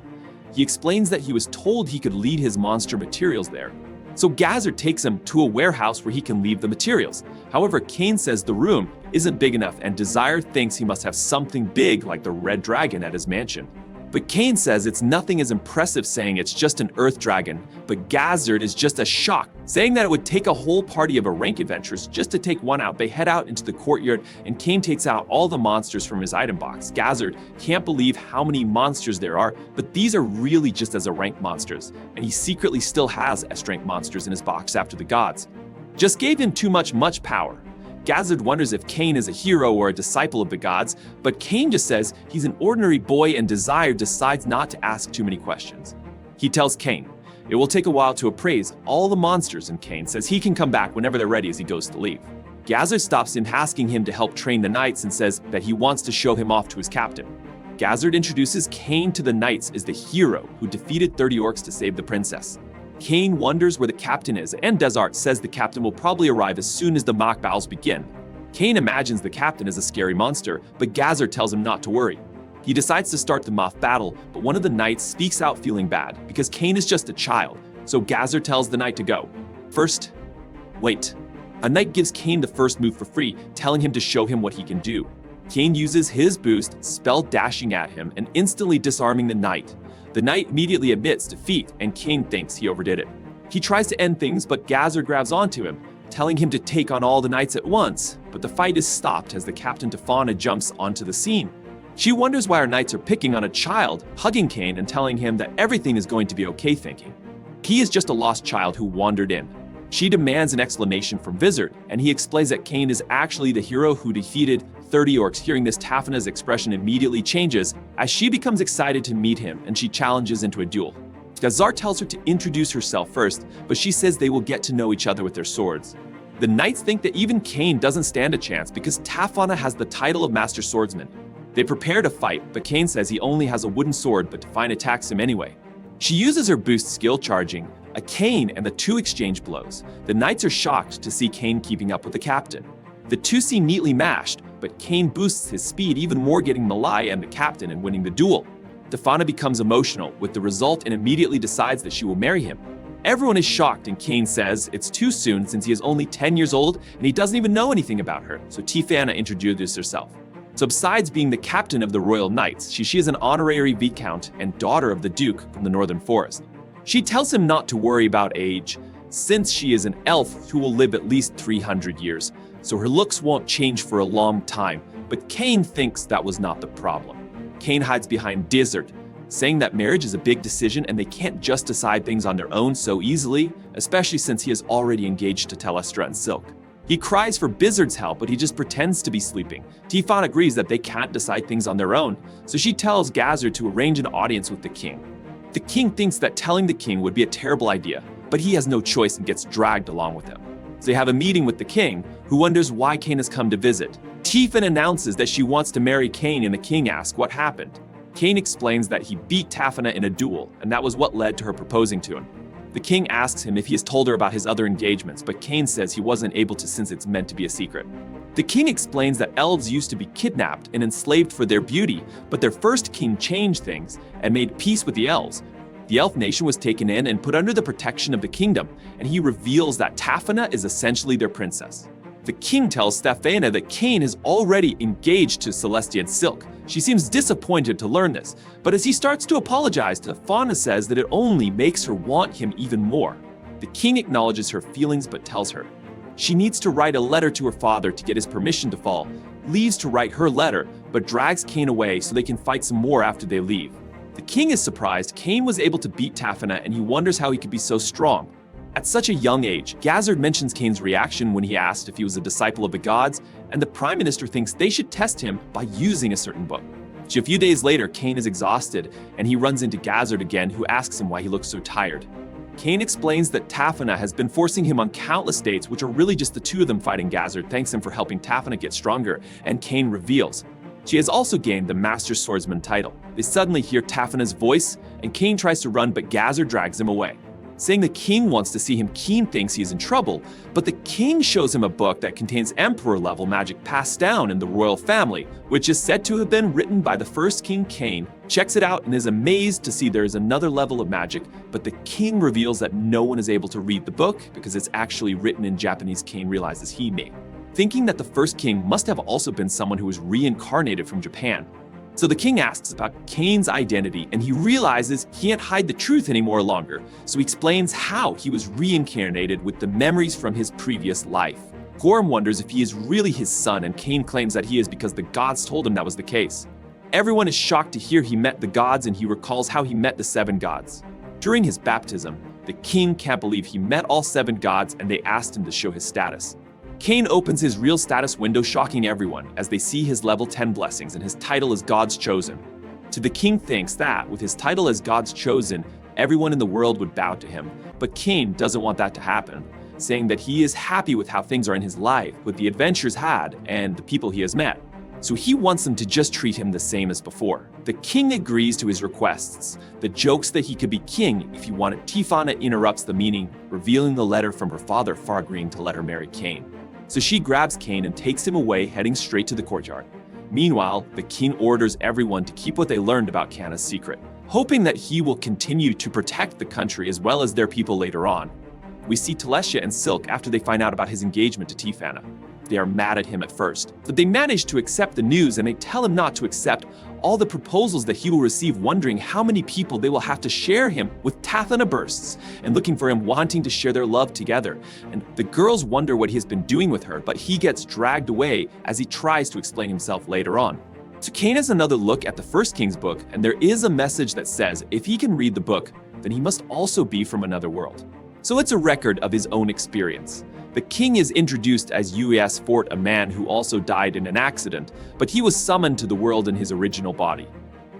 He explains that he was told he could lead his monster materials there. So Gazzard takes him to a warehouse where he can leave the materials. However, Kaan says the room isn't big enough, and Desire thinks he must have something big like the red dragon at his mansion. But Kaan says it's nothing as impressive, saying it's just an earth dragon, but Gazard is just as shocked, saying that it would take a whole party of a rank adventurers just to take one out. They head out into the courtyard and Kaan takes out all the monsters from his item box. Gazard can't believe how many monsters there are, but these are really just as a rank monsters, and he secretly still has S rank monsters in his box after the gods. Just gave him too much power. Gazard wonders if Kaan is a hero or a disciple of the gods, but Kaan just says he's an ordinary boy, and Desire decides not to ask too many questions. He tells Kaan it will take a while to appraise all the monsters, and Kaan says he can come back whenever they're ready as he goes to leave. Gazard stops him, asking him to help train the knights, and says that he wants to show him off to his captain. Gazard introduces Kaan to the knights as the hero who defeated 30 orcs to save the princess. Kaan wonders where the captain is, and Desart says the captain will probably arrive as soon as the mock battles begin. Kaan imagines the captain is a scary monster, but Gazard tells him not to worry. He decides to start the mock battle, but one of the knights speaks out feeling bad because Kaan is just a child, so Gazard tells the knight to go. First, wait. A knight gives Kaan the first move for free, telling him to show him what he can do. Kaan uses his boost, spell dashing at him and instantly disarming the knight. The knight immediately admits defeat, and Kaan thinks he overdid it. He tries to end things, but Gazard grabs onto him, telling him to take on all the knights at once, but the fight is stopped as the captain Tefana jumps onto the scene. She wonders why our knights are picking on a child, hugging Kaan and telling him that everything is going to be okay, thinking he is just a lost child who wandered in. She demands an explanation from Vizard, and he explains that Kaan is actually the hero who defeated 30 orcs. Hearing this, Tafana's expression immediately changes as she becomes excited to meet him, and she challenges into a duel. Gazard tells her to introduce herself first, but she says they will get to know each other with their swords. The knights think that even Kaan doesn't stand a chance because Tafana has the title of Master Swordsman. They prepare to fight, but Kaan says he only has a wooden sword, but Tefana attacks him anyway. She uses her boost skill charging a Kaan, and the two exchange blows. The knights are shocked to see Kaan keeping up with the captain. The two seem neatly matched, but Kaan boosts his speed even more, getting Malai and the captain and winning the duel. Tefana becomes emotional with the result and immediately decides that she will marry him. Everyone is shocked, and Kaan says it's too soon since he is only 10 years old and he doesn't even know anything about her, so Tefana introduces herself. So besides being the captain of the Royal Knights, she is an honorary viscount and daughter of the Duke from the Northern Forest. She tells him not to worry about age, since she is an elf who will live at least 300 years, so her looks won't change for a long time, but Kaan thinks that was not the problem. Kaan hides behind Desart, saying that marriage is a big decision and they can't just decide things on their own so easily, especially since he is already engaged to Telestra and Silk. He cries for Bizard's help, but he just pretends to be sleeping. Tefana agrees that they can't decide things on their own, so she tells Gazard to arrange an audience with the king. The king thinks that telling the king would be a terrible idea, but he has no choice and gets dragged along with him. So they have a meeting with the king, who wonders why Kaan has come to visit. Tefana announces that she wants to marry Kaan, and the king asks what happened. Kaan explains that he beat Tefana in a duel, and that was what led to her proposing to him. The king asks him if he has told her about his other engagements, but Kaan says he wasn't able to since it's meant to be a secret. The king explains that elves used to be kidnapped and enslaved for their beauty, but their first king changed things and made peace with the elves. The elf nation was taken in and put under the protection of the kingdom, and he reveals that Tefana is essentially their princess. The king tells Stefana that Kaan is already engaged to Celestia and Silk. She seems disappointed to learn this, but as he starts to apologize, Tefana says that it only makes her want him even more. The king acknowledges her feelings but tells her she needs to write a letter to her father to get his permission to fall, leaves to write her letter, but drags Kaan away so they can fight some more after they leave. The king is surprised Kaan was able to beat Tefana, and he wonders how he could be so strong. At such a young age, Gazard mentions Kaan's reaction when he asked if he was a disciple of the gods, and the prime minister thinks they should test him by using a certain book. A few days later, Kaan is exhausted, and he runs into Gazard again, who asks him why he looks so tired. Kaan explains that Tefana has been forcing him on countless dates, which are really just the two of them fighting. Gazard thanks him for helping Tefana get stronger, and Kaan reveals she has also gained the Master Swordsman title. They suddenly hear Tefana's voice, and Kaan tries to run, but Gazard drags him away. Saying the king wants to see him, Kaan thinks he is in trouble, but the king shows him a book that contains emperor-level magic passed down in the royal family, which is said to have been written by the first king. Kaan checks it out and is amazed to see there is another level of magic, but the king reveals that no one is able to read the book because it's actually written in Japanese. Kaan realizes he made, thinking that the first king must have also been someone who was reincarnated from Japan. So the king asks about Kane's identity, and he realizes he can't hide the truth anymore longer. So he explains how he was reincarnated with the memories from his previous life. Gorm wonders if he is really his son, and Kane claims that he is because the gods told him that was the case. Everyone is shocked to hear he met the gods, and he recalls how he met the 7 gods. During his baptism, the king can't believe he met all 7 gods, and they asked him to show his status. Kane opens his real status window, shocking everyone as they see his level 10 blessings and his title as God's Chosen. To the king thinks that, with his title as God's Chosen, everyone in the world would bow to him. But Kane doesn't want that to happen, saying that he is happy with how things are in his life, with the adventures had, and the people he has met. So he wants them to just treat him the same as before. The king agrees to his requests. The jokes that he could be king if he wanted. Tifana interrupts the meeting, revealing the letter from her father far agreeing to let her marry Kane. So she grabs Kane and takes him away, heading straight to the courtyard. Meanwhile, the king orders everyone to keep what they learned about Kana's secret, hoping that he will continue to protect the country as well as their people later on. We see Talesha and Silk after they find out about his engagement to Tifana. They are mad at him at first, but they manage to accept the news, and they tell him not to accept all the proposals that he will receive, wondering how many people they will have to share him with. Tathana bursts and looking for him, wanting to share their love together. And the girls wonder what he has been doing with her, but he gets dragged away as he tries to explain himself later on. So Kane has another look at the first King's book, and there is a message that says if he can read the book, then he must also be from another world. So it's a record of his own experience. The king is introduced as Ues Fort, a man who also died in an accident, but he was summoned to the world in his original body.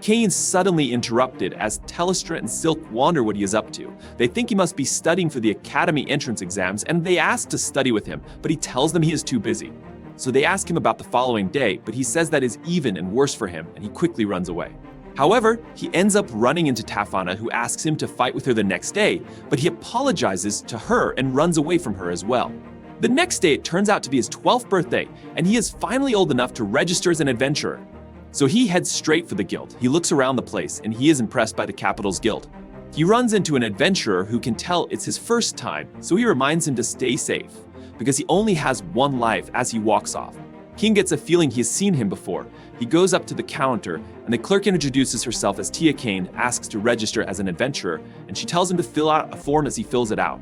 Kane suddenly interrupted as Telestra and Silk wonder what he is up to. They think he must be studying for the academy entrance exams, and they ask to study with him, but he tells them he is too busy. So they ask him about the following day, but he says that is even and worse for him, and he quickly runs away. However, he ends up running into Tafana, who asks him to fight with her the next day, but he apologizes to her and runs away from her as well. The next day, it turns out to be his 12th birthday, and he is finally old enough to register as an adventurer. So he heads straight for the guild. He looks around the place, and he is impressed by the capital's guild. He runs into an adventurer who can tell it's his first time, so he reminds him to stay safe, because he only has one life as he walks off. King gets a feeling he has seen him before. He goes up to the counter, and the clerk introduces herself as Tia Kane, asks to register as an adventurer, and she tells him to fill out a form as he fills it out.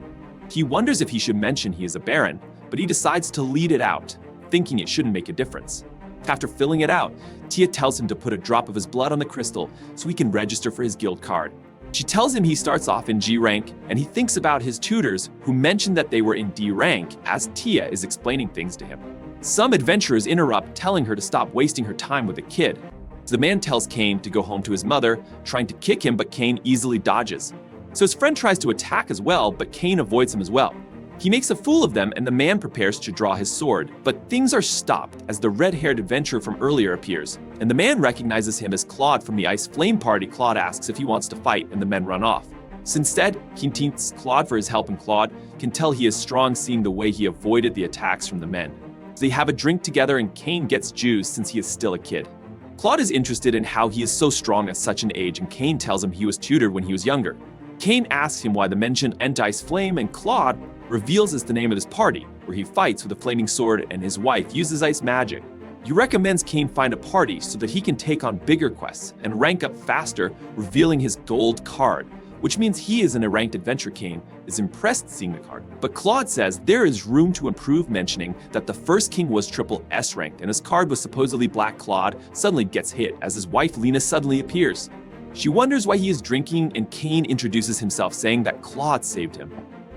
He wonders if he should mention he is a baron, but he decides to lead it out, thinking it shouldn't make a difference. After filling it out, Tia tells him to put a drop of his blood on the crystal so he can register for his guild card. She tells him he starts off in G rank, and he thinks about his tutors who mentioned that they were in D rank as Tia is explaining things to him. Some adventurers interrupt, telling her to stop wasting her time with a kid. The man tells Kane to go home to his mother, trying to kick him, but Kane easily dodges. So his friend tries to attack as well, but Kane avoids him as well. He makes a fool of them, and the man prepares to draw his sword, but things are stopped as the red-haired adventurer from earlier appears, and the man recognizes him as Claude from the Ice Flame Party. Claude asks if he wants to fight, and the men run off. So instead, Kane thanks Claude for his help, and Claude can tell he is strong, seeing the way he avoided the attacks from the men. So they have a drink together, and Kane gets juice since he is still a kid. Claude is interested in how he is so strong at such an age, and Kane tells him he was tutored when he was younger. Kane asks him why the mentioned Ice Flame, and Claude reveals it's the name of his party, where he fights with a flaming sword and his wife uses ice magic. He recommends Kane find a party so that he can take on bigger quests and rank up faster, revealing his gold card, which means he is an ranked adventure. Kane is impressed seeing the card, but Claude says there is room to improve, mentioning that the first king was triple S ranked and his card was supposedly black. Claude suddenly gets hit as his wife Lena suddenly appears. She wonders why he is drinking, and Kane introduces himself, saying that Claude saved him.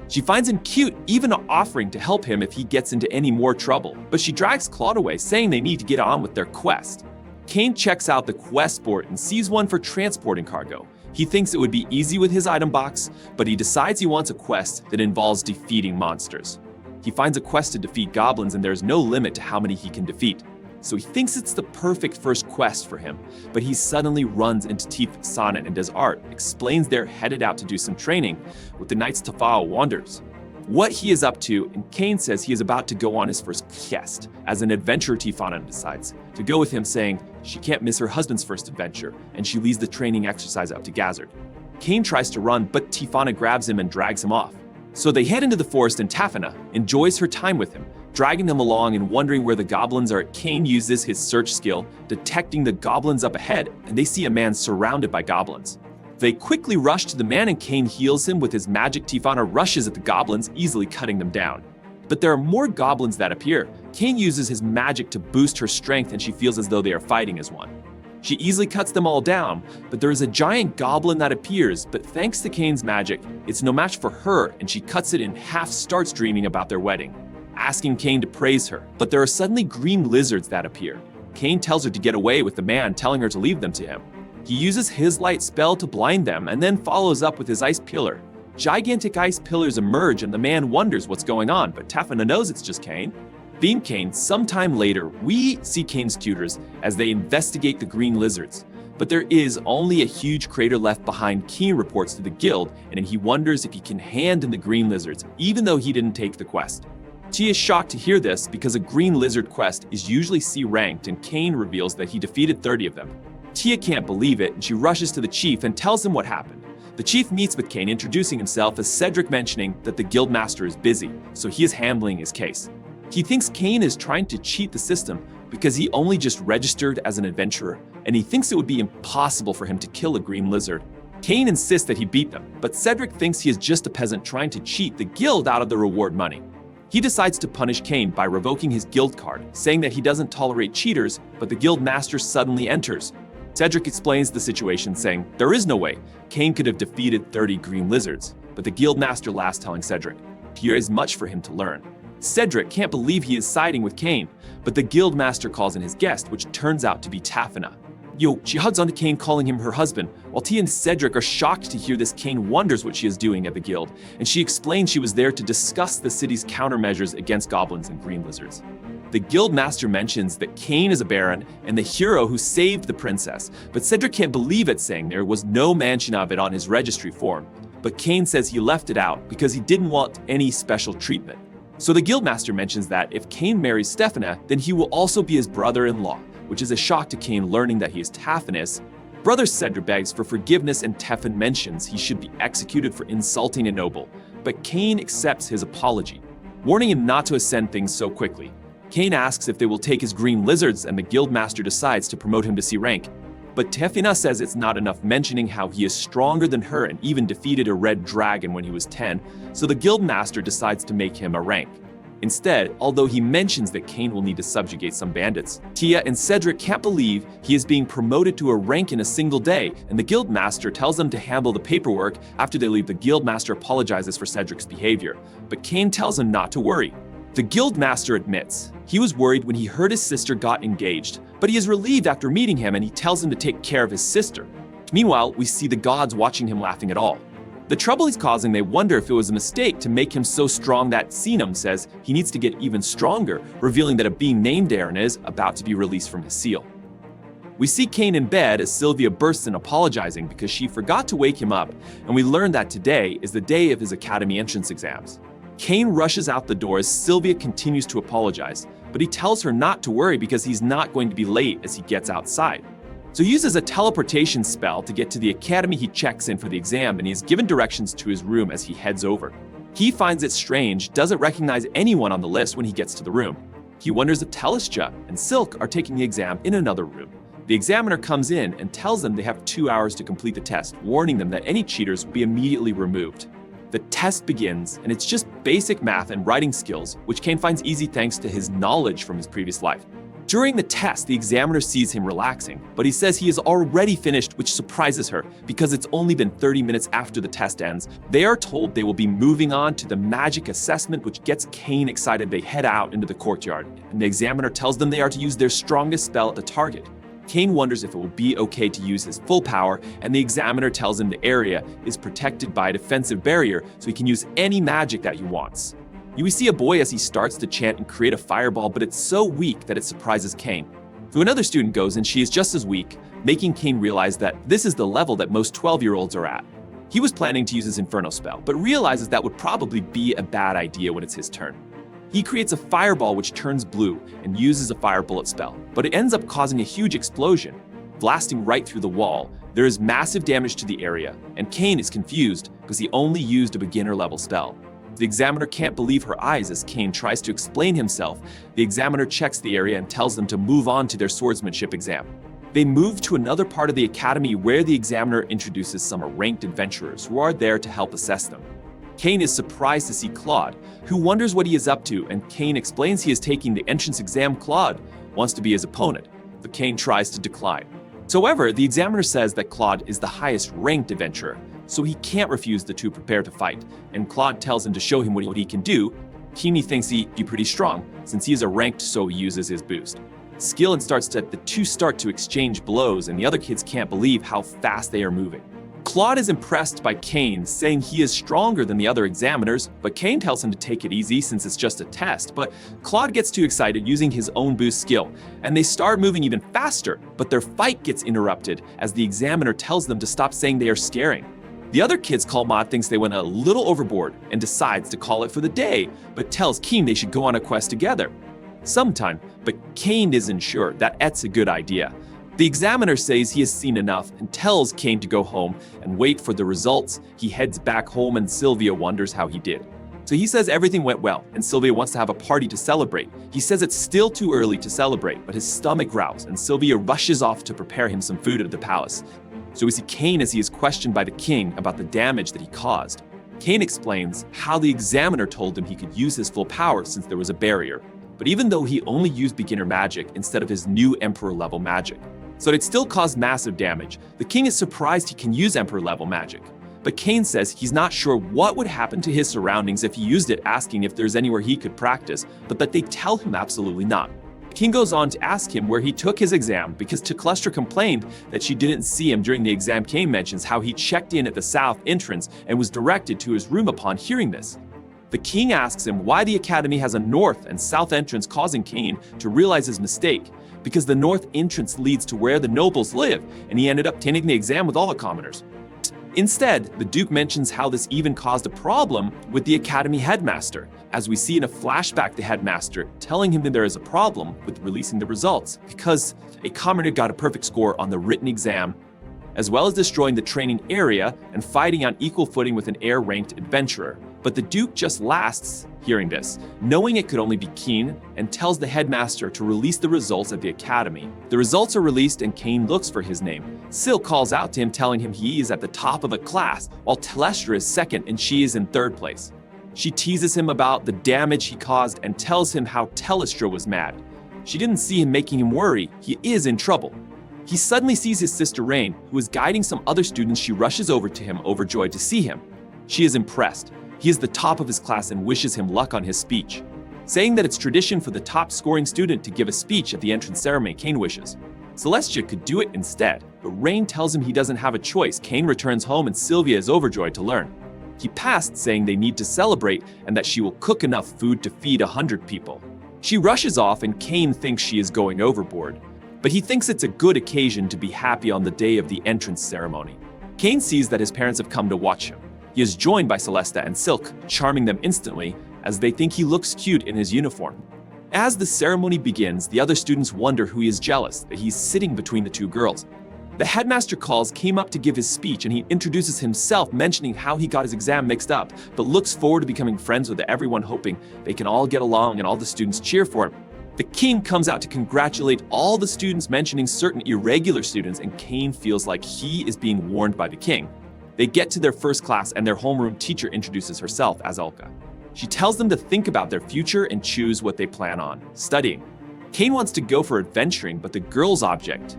She finds him cute, even offering to help him if he gets into any more trouble, but she drags Claude away, saying they need to get on with their quest. Kane checks out the quest board and sees one for transporting cargo. He thinks it would be easy with his item box, but he decides he wants a quest that involves defeating monsters. He finds a quest to defeat goblins, and there's no limit to how many he can defeat. So he thinks it's the perfect first quest for him, but he suddenly runs into Teeth Sonnet and does art, explains they're headed out to do some training with the Knights Tafao wonders what he is up to, and Kane says he is about to go on his first quest. As an adventurer, Tifana decides to go with him, saying she can't miss her husband's first adventure, and she leads the training exercise out to Gazard. Kane tries to run, but Tifana grabs him and drags him off. So they head into the forest, and Tafana enjoys her time with him, dragging them along and wondering where the goblins are. Kaan uses his search skill, detecting the goblins up ahead, and they see a man surrounded by goblins. They quickly rush to the man and Kaan heals him with his magic. Tifana rushes at the goblins, easily cutting them down. But there are more goblins that appear. Kaan uses his magic to boost her strength and she feels as though they are fighting as one. She easily cuts them all down, but there is a giant goblin that appears, but thanks to Kaan's magic, it's no match for her and she cuts it in half, starts dreaming about their wedding, asking Kaan to praise her. But there are suddenly green lizards that appear. Kaan tells her to get away with the man, telling her to leave them to him. He uses his light spell to blind them and then follows up with his ice pillar. Gigantic ice pillars emerge and the man wonders what's going on, but Tefana knows it's just Kaan. Being Kaan, sometime later, we see Kaan's tutors as they investigate the green lizards. But there is only a huge crater left behind. Kaan reports to the guild and he wonders if he can hand in the green lizards, even though he didn't take the quest. Tia is shocked to hear this because a green lizard quest is usually C ranked and Kaan reveals that he defeated 30 of them. Tia can't believe it and she rushes to the chief and tells him what happened. The chief meets with Kaan, introducing himself as Cedric, mentioning that the guild master is busy, so he is handling his case. He thinks Kaan is trying to cheat the system because he only just registered as an adventurer, and he thinks it would be impossible for him to kill a green lizard. Kaan insists that he beat them, but Cedric thinks he is just a peasant trying to cheat the guild out of the reward money. He decides to punish Kaan by revoking his guild card, saying that he doesn't tolerate cheaters, but the guild master suddenly enters. Cedric explains the situation, saying there is no way Kaan could have defeated 30 green lizards, but the guild master laughs, telling Cedric there is much for him to learn. Cedric can't believe he is siding with Kaan, but the guild master calls in his guest, which turns out to be Tefana. She hugs onto Kaan, calling him her husband. While Tia and Cedric are shocked to hear this, Kaan wonders what she is doing at the guild, and she explains she was there to discuss the city's countermeasures against goblins and green lizards. The guild master mentions that Kaan is a baron and the hero who saved the princess, but Cedric can't believe it, saying there was no mention of it on his registry form. But Kaan says he left it out because he didn't want any special treatment. So the guildmaster mentions that if Kaan marries Stefana, then he will also be his brother-in-law, which is a shock to Kaan, learning that he is Tefana's brother. Cedric begs for forgiveness and Tefan mentions he should be executed for insulting a noble, but Kaan accepts his apology, warning him not to ascend things so quickly. Kaan asks if they will take his green lizards and the guildmaster decides to promote him to C rank. But Tefana says it's not enough, mentioning how he is stronger than her and even defeated a red dragon when he was 10, so the guildmaster decides to make him a rank. Instead, although he mentions that Kaan will need to subjugate some bandits, Tia and Cedric can't believe he is being promoted to a rank in a single day, and the guildmaster tells them to handle the paperwork. After they leave, the guildmaster apologizes for Cedric's behavior, but Kaan tells him not to worry. The guildmaster admits he was worried when he heard his sister got engaged, but he is relieved after meeting him and he tells him to take care of his sister. Meanwhile, we see the gods watching him, laughing at all. The trouble he's causing, they wonder if it was a mistake to make him so strong that Xenos says he needs to get even stronger, revealing that a being named Aaron is about to be released from his seal. We see Kaan in bed as Sylvia bursts in, apologizing because she forgot to wake him up, and we learn that today is the day of his academy entrance exams. Kaan rushes out the door as Sylvia continues to apologize, but he tells her not to worry because he's not going to be late as he gets outside. So he uses a teleportation spell to get to the academy. He checks in for the exam and he is given directions to his room as he heads over. He finds it strange, doesn't recognize anyone on the list when he gets to the room. He wonders if Telesja and Silk are taking the exam in another room. The examiner comes in and tells them they have 2 hours to complete the test, warning them that any cheaters will be immediately removed. The test begins, and it's just basic math and writing skills, which Kaan finds easy thanks to his knowledge from his previous life. During the test, the examiner sees him relaxing, but he says he is already finished, which surprises her because it's only been 30 minutes after the test ends. They are told they will be moving on to the magic assessment, which gets Kaan excited. They head out into the courtyard, and the examiner tells them they are to use their strongest spell at the target. Kaan wonders if it will be okay to use his full power, and the examiner tells him the area is protected by a defensive barrier, so he can use any magic that he wants. We see a boy as he starts to chant and create a fireball, but it's so weak that it surprises Kaan. So another student goes and she is just as weak, making Kaan realize that this is the level that most 12-year-olds are at. He was planning to use his Inferno spell, but realizes that would probably be a bad idea when it's his turn. He creates a fireball which turns blue and uses a fire bullet spell, but it ends up causing a huge explosion, blasting right through the wall. There is massive damage to the area, and Kaan is confused because he only used a beginner level spell. The examiner can't believe her eyes as Kaan tries to explain himself. The examiner checks the area and tells them to move on to their swordsmanship exam. They move to another part of the academy where the examiner introduces some ranked adventurers who are there to help assess them. Kaan is surprised to see Claude, who wonders what he is up to, and Kaan explains he is taking the entrance exam. Claude wants to be his opponent, but Kaan tries to decline. However, the examiner says that Claude is the highest ranked adventurer, so he can't refuse the two prepare to fight, and Claude tells him to show him what he can do. Kaan thinks he'd be pretty strong, since he is a ranked, so he uses his boost. Skill and the two start to exchange blows, and the other kids can't believe how fast they are moving. Claude is impressed by Kaan, saying he is stronger than the other examiners, but Kaan tells him to take it easy since it's just a test. But Claude gets too excited using his own boost skill, and they start moving even faster, but their fight gets interrupted as the examiner tells them to stop saying they are scaring. The other kids call Maud thinks they went a little overboard and decides to call it for the day, but tells Kaan they should go on a quest together sometime, but Kaan isn't sure that it's a good idea. The examiner says he has seen enough and tells Kaan to go home and wait for the results. He heads back home and Sylvia wonders how he did. So he says everything went well and Sylvia wants to have a party to celebrate. He says it's still too early to celebrate, but his stomach growls and Sylvia rushes off to prepare him some food at the palace. So we see Kaan as he is questioned by the king about the damage that he caused. Kaan explains how the examiner told him he could use his full power since there was a barrier. But even though he only used beginner magic instead of his new emperor level magic, so it still caused massive damage, the king is surprised he can use emperor level magic. But Kaan says he's not sure what would happen to his surroundings if he used it, asking if there's anywhere he could practice, but that they tell him absolutely not. King goes on to ask him where he took his exam because Teclustra complained that she didn't see him during the exam. Kaan mentions how he checked in at the south entrance and was directed to his room upon hearing this. The king asks him why the academy has a north and south entrance, causing Kaan to realize his mistake, because the north entrance leads to where the nobles live, and he ended up taking the exam with all the commoners. Instead, the Duke mentions how this even caused a problem with the academy headmaster, as we see in a flashback the headmaster telling him that there is a problem with releasing the results, because a commoner got a perfect score on the written exam, as well as destroying the training area and fighting on equal footing with an air-ranked adventurer. But the Duke just laughs hearing this, knowing it could only be Kaan, and tells the headmaster to release the results at the academy. The results are released and Kaan looks for his name. Syl calls out to him, telling him he is at the top of the class, while Telestra is second and she is in third place. She teases him about the damage he caused and tells him how Telestra was mad. She didn't see him, making him worry. He is in trouble. He suddenly sees his sister Rain, who is guiding some other students. She rushes over to him, overjoyed to see him. She is impressed. He is the top of his class and wishes him luck on his speech, saying that it's tradition for the top scoring student to give a speech at the entrance ceremony. Kaan wishes Celestia could do it instead, but Rain tells him he doesn't have a choice. Kaan returns home and Sylvia is overjoyed to learn. He passed, saying they need to celebrate and that she will cook enough food to feed 100 people. She rushes off and Kaan thinks she is going overboard, but he thinks it's a good occasion to be happy on the day of the entrance ceremony. Kaan sees that his parents have come to watch him. He is joined by Celesta and Silk, charming them instantly as they think he looks cute in his uniform. As the ceremony begins, the other students wonder who he is jealous that he's sitting between the two girls. The headmaster came up to give his speech, and he introduces himself, mentioning how he got his exam mixed up, but looks forward to becoming friends with everyone, hoping they can all get along and all the students cheer for him. The king comes out to congratulate all the students, mentioning certain irregular students, and Kaan feels like he is being warned by the king. They get to their first class and their homeroom teacher introduces herself as Elka. She tells them to think about their future and choose what they plan on studying. Kaan wants to go for adventuring, but the girl's object,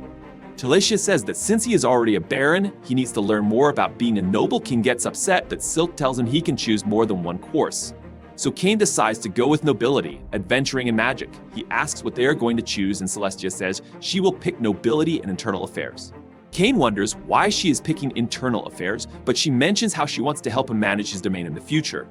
Talicia, says that since he is already a baron, he needs to learn more about being a noble. King gets upset that Silk tells him he can choose more than one course. So Kaan decides to go with nobility, adventuring, and magic. He asks what they are going to choose, and Celestia says she will pick nobility and internal affairs. Kaan wonders why she is picking internal affairs, but she mentions how she wants to help him manage his domain in the future.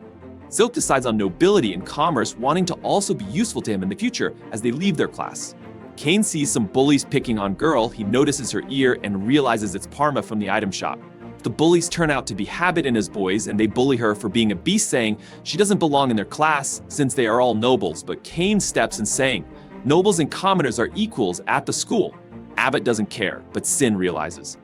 Silk decides on nobility and commerce, wanting to also be useful to him in the future as they leave their class. Kaan sees some bullies picking on girl. He notices her ear and realizes it's Parma from the item shop. The bullies turn out to be Habit and his boys, and they bully her for being a beast, saying she doesn't belong in their class since they are all nobles. But Kaan steps in, saying nobles and commoners are equals at the school. Abbott doesn't care, but Sin realizes.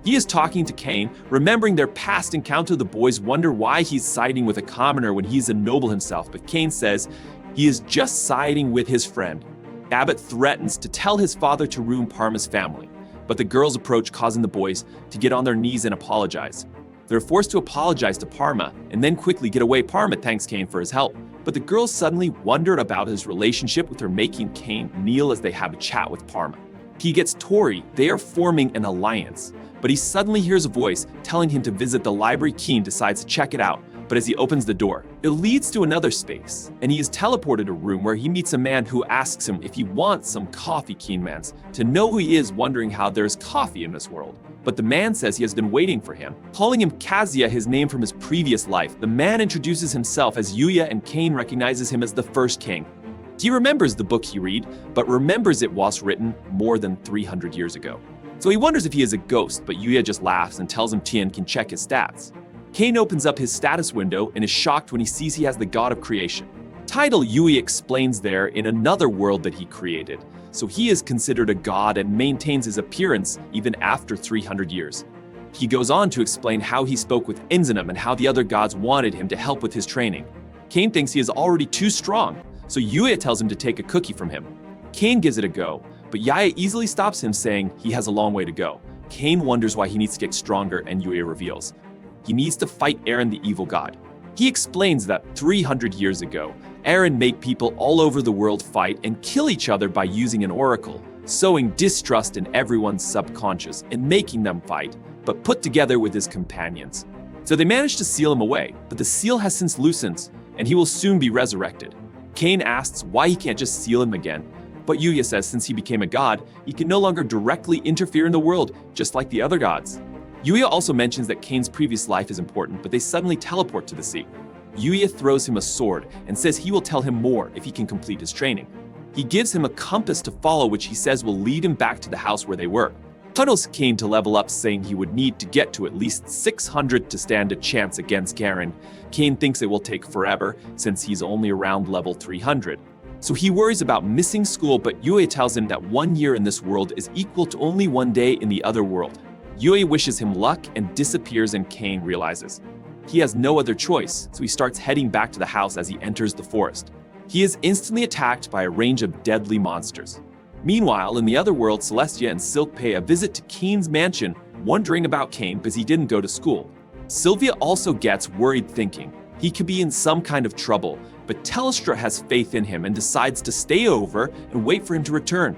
He is talking to Kaan, remembering their past encounter. The boys wonder why he's siding with a commoner when he's a noble himself, but Kaan says he is just siding with his friend. Abbott threatens to tell his father to ruin Parma's family, but the girls approach, causing the boys to get on their knees and apologize. They're forced to apologize to Parma and then quickly get away. Parma thanks Kaan for his help, but the girls suddenly wonder about his relationship with her, making Kaan kneel as they have a chat with Parma. He gets Tori. They are forming an alliance, but he suddenly hears a voice telling him to visit the library. Kaan decides to check it out, but as he opens the door, it leads to another space, and he is teleported to a room where he meets a man who asks him if he wants some coffee. Kaan mans to know who he is, wondering how there's coffee in this world. But the man says he has been waiting for him, calling him Kazuya, his name from his previous life. The man introduces himself as Yuya, and Kaan recognizes him as the first king. He remembers the book he read, but remembers it was written more than 300 years ago. So he wonders if he is a ghost, but Yuya just laughs and tells him Tien can check his stats. Kaan opens up his status window and is shocked when he sees he has the god of creation. Title Yui explains there in another world that he created, so he is considered a god and maintains his appearance even after 300 years. He goes on to explain how he spoke with Enzanum and how the other gods wanted him to help with his training. Kaan thinks he is already too strong, so Yuya tells him to take a cookie from him. Kaan gives it a go, but Yaya easily stops him, saying he has a long way to go. Kaan wonders why he needs to get stronger, and Yuya reveals he needs to fight Eren, the evil god. He explains that 300 years ago, Eren made people all over the world fight and kill each other by using an oracle, sowing distrust in everyone's subconscious and making them fight, but put together with his companions. So they managed to seal him away, but the seal has since loosened, and he will soon be resurrected. Kaan asks why he can't just seal him again, but Yuya says since he became a god, he can no longer directly interfere in the world, just like the other gods. Yuya also mentions that Kaan's previous life is important, but they suddenly teleport to the sea. Yuya throws him a sword and says he will tell him more if he can complete his training. He gives him a compass to follow, which he says will lead him back to the house where they were. Tunnels Kaan to level up, saying he would need to get to at least 600 to stand a chance against Garen. Kaan thinks it will take forever since he's only around level 300. So he worries about missing school, but Yuya tells him that 1 year in this world is equal to only 1 day in the other world. Yuya wishes him luck and disappears, and Kaan realizes he has no other choice, so he starts heading back to the house as he enters the forest. He is instantly attacked by a range of deadly monsters. Meanwhile, in the other world, Celestia and Silk pay a visit to Kaan's mansion, wondering about Kaan because he didn't go to school. Sylvia also gets worried, thinking he could be in some kind of trouble, but Telestra has faith in him and decides to stay over and wait for him to return.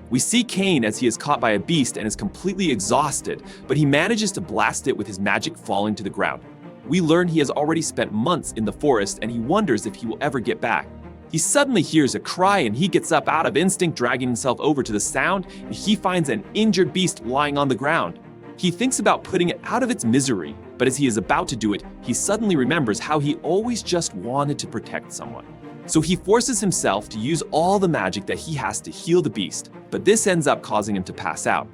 We see Kaan as he is caught by a beast and is completely exhausted, but he manages to blast it with his magic, falling to the ground. We learn he has already spent months in the forest, and he wonders if he will ever get back. He suddenly hears a cry, and he gets up out of instinct, dragging himself over to the sound, and he finds an injured beast lying on the ground. He thinks about putting it out of its misery, but as he is about to do it, he suddenly remembers how he always just wanted to protect someone. So he forces himself to use all the magic that he has to heal the beast, but this ends up causing him to pass out.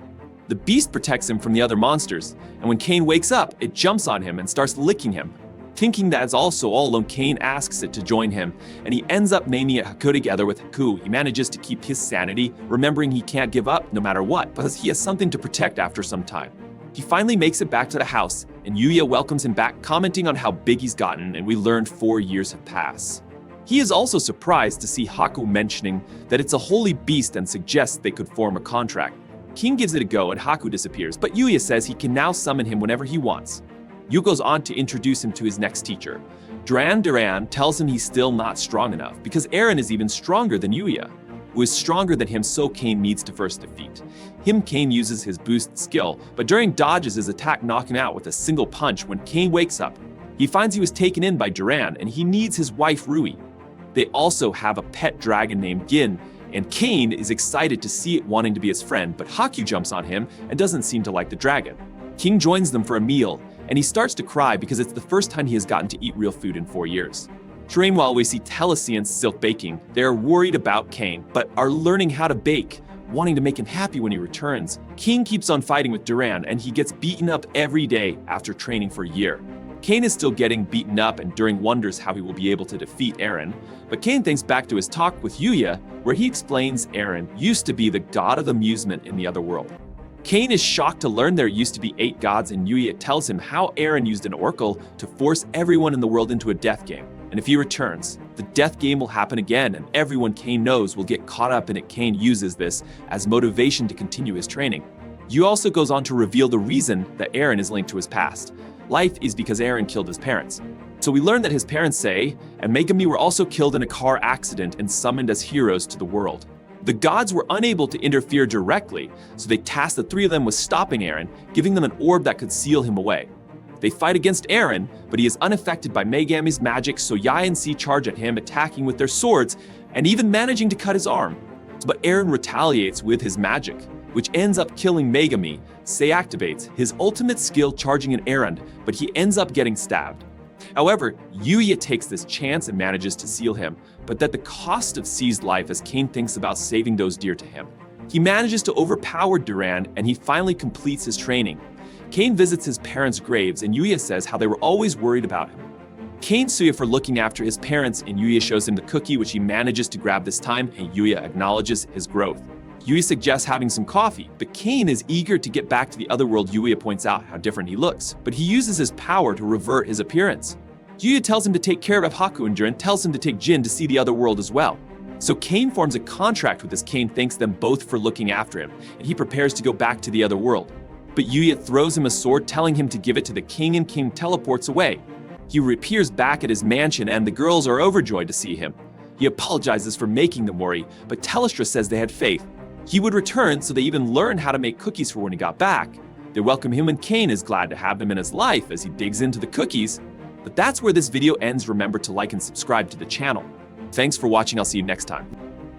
The beast protects him from the other monsters, and when Kaan wakes up, it jumps on him and starts licking him. Thinking that it's also all alone, Kaan asks it to join him, and he ends up naming it Haku. Together with Haku, he manages to keep his sanity, remembering he can't give up no matter what, because he has something to protect after some time. He finally makes it back to the house, and Yuya welcomes him back, commenting on how big he's gotten, and we learned 4 years have passed. He is also surprised to see Haku mentioning that it's a holy beast and suggests they could form a contract. King gives it a go and Haku disappears, but Yuya says he can now summon him whenever he wants. Yu goes on to introduce him to his next teacher. Duran tells him he's still not strong enough because Eren is even stronger than Yuya, who is stronger than him, so Kaan needs to first defeat him. Kaan uses his boost skill, but during dodges his attack knock him out with a single punch. When Kaan wakes up, he finds he was taken in by Duran and he needs his wife Rui. They also have a pet dragon named Gin, and Kaan is excited to see it, wanting to be his friend, but Haku jumps on him and doesn't seem to like the dragon. King joins them for a meal, and he starts to cry because it's the first time he has gotten to eat real food in 4 years. Meanwhile, we see Telesi and Silk baking. They are worried about Kaan, but are learning how to bake, wanting to make him happy when he returns. King keeps on fighting with Duran, and he gets beaten up every day after training for a year. Kaan is still getting beaten up and Duran wonders how he will be able to defeat Eren, but Kaan thinks back to his talk with Yuya, where he explains Eren used to be the god of amusement in the other world. Kaan is shocked to learn there used to be 8 gods, and Yuya tells him how Eren used an oracle to force everyone in the world into a death game. And if he returns, the death game will happen again, and everyone Kaan knows will get caught up in it. Kaan uses this as motivation to continue his training. Yuya also goes on to reveal the reason that Eren is linked to his past. Life is because Eren killed his parents. So we learn that his parents, Sei and Megami, were also killed in a car accident and summoned as heroes to the world. The gods were unable to interfere directly, so they tasked the 3 of them with stopping Eren, giving them an orb that could seal him away. They fight against Eren, but he is unaffected by Megami's magic, so Yae and C charge at him, attacking with their swords and even managing to cut his arm. But Eren retaliates with his magic, which ends up killing Megami. Sei activates his ultimate skill, charging an Eren, but he ends up getting stabbed. However, Yuya takes this chance and manages to seal him, but at the cost of C's life, as Kaan thinks about saving those dear to him. He manages to overpower Durand, and he finally completes his training. Kaan visits his parents' graves, and Yuya says how they were always worried about him. Kaan sues Yuya for looking after his parents, and Yuya shows him the cookie, which he manages to grab this time, and Yuya acknowledges his growth. Yuya suggests having some coffee, but Kaan is eager to get back to the other world. Yuya points out how different he looks, but he uses his power to revert his appearance. Yuya tells him to take care of Haku, and Durand tells him to take Jin to see the other world as well. So Kaan forms a contract with this. Kaan thanks them both for looking after him, and he prepares to go back to the other world. But Yuya throws him a sword, telling him to give it to the king, and King teleports away. He reappears back at his mansion, and the girls are overjoyed to see him. He apologizes for making them worry, but Telestra says they had faith. He would return, so they even learn how to make cookies for when he got back. They welcome him, and Kaan is glad to have them in his life as he digs into the cookies. But that's where this video ends. Remember to like and subscribe to the channel. Thanks for watching. I'll see you next time.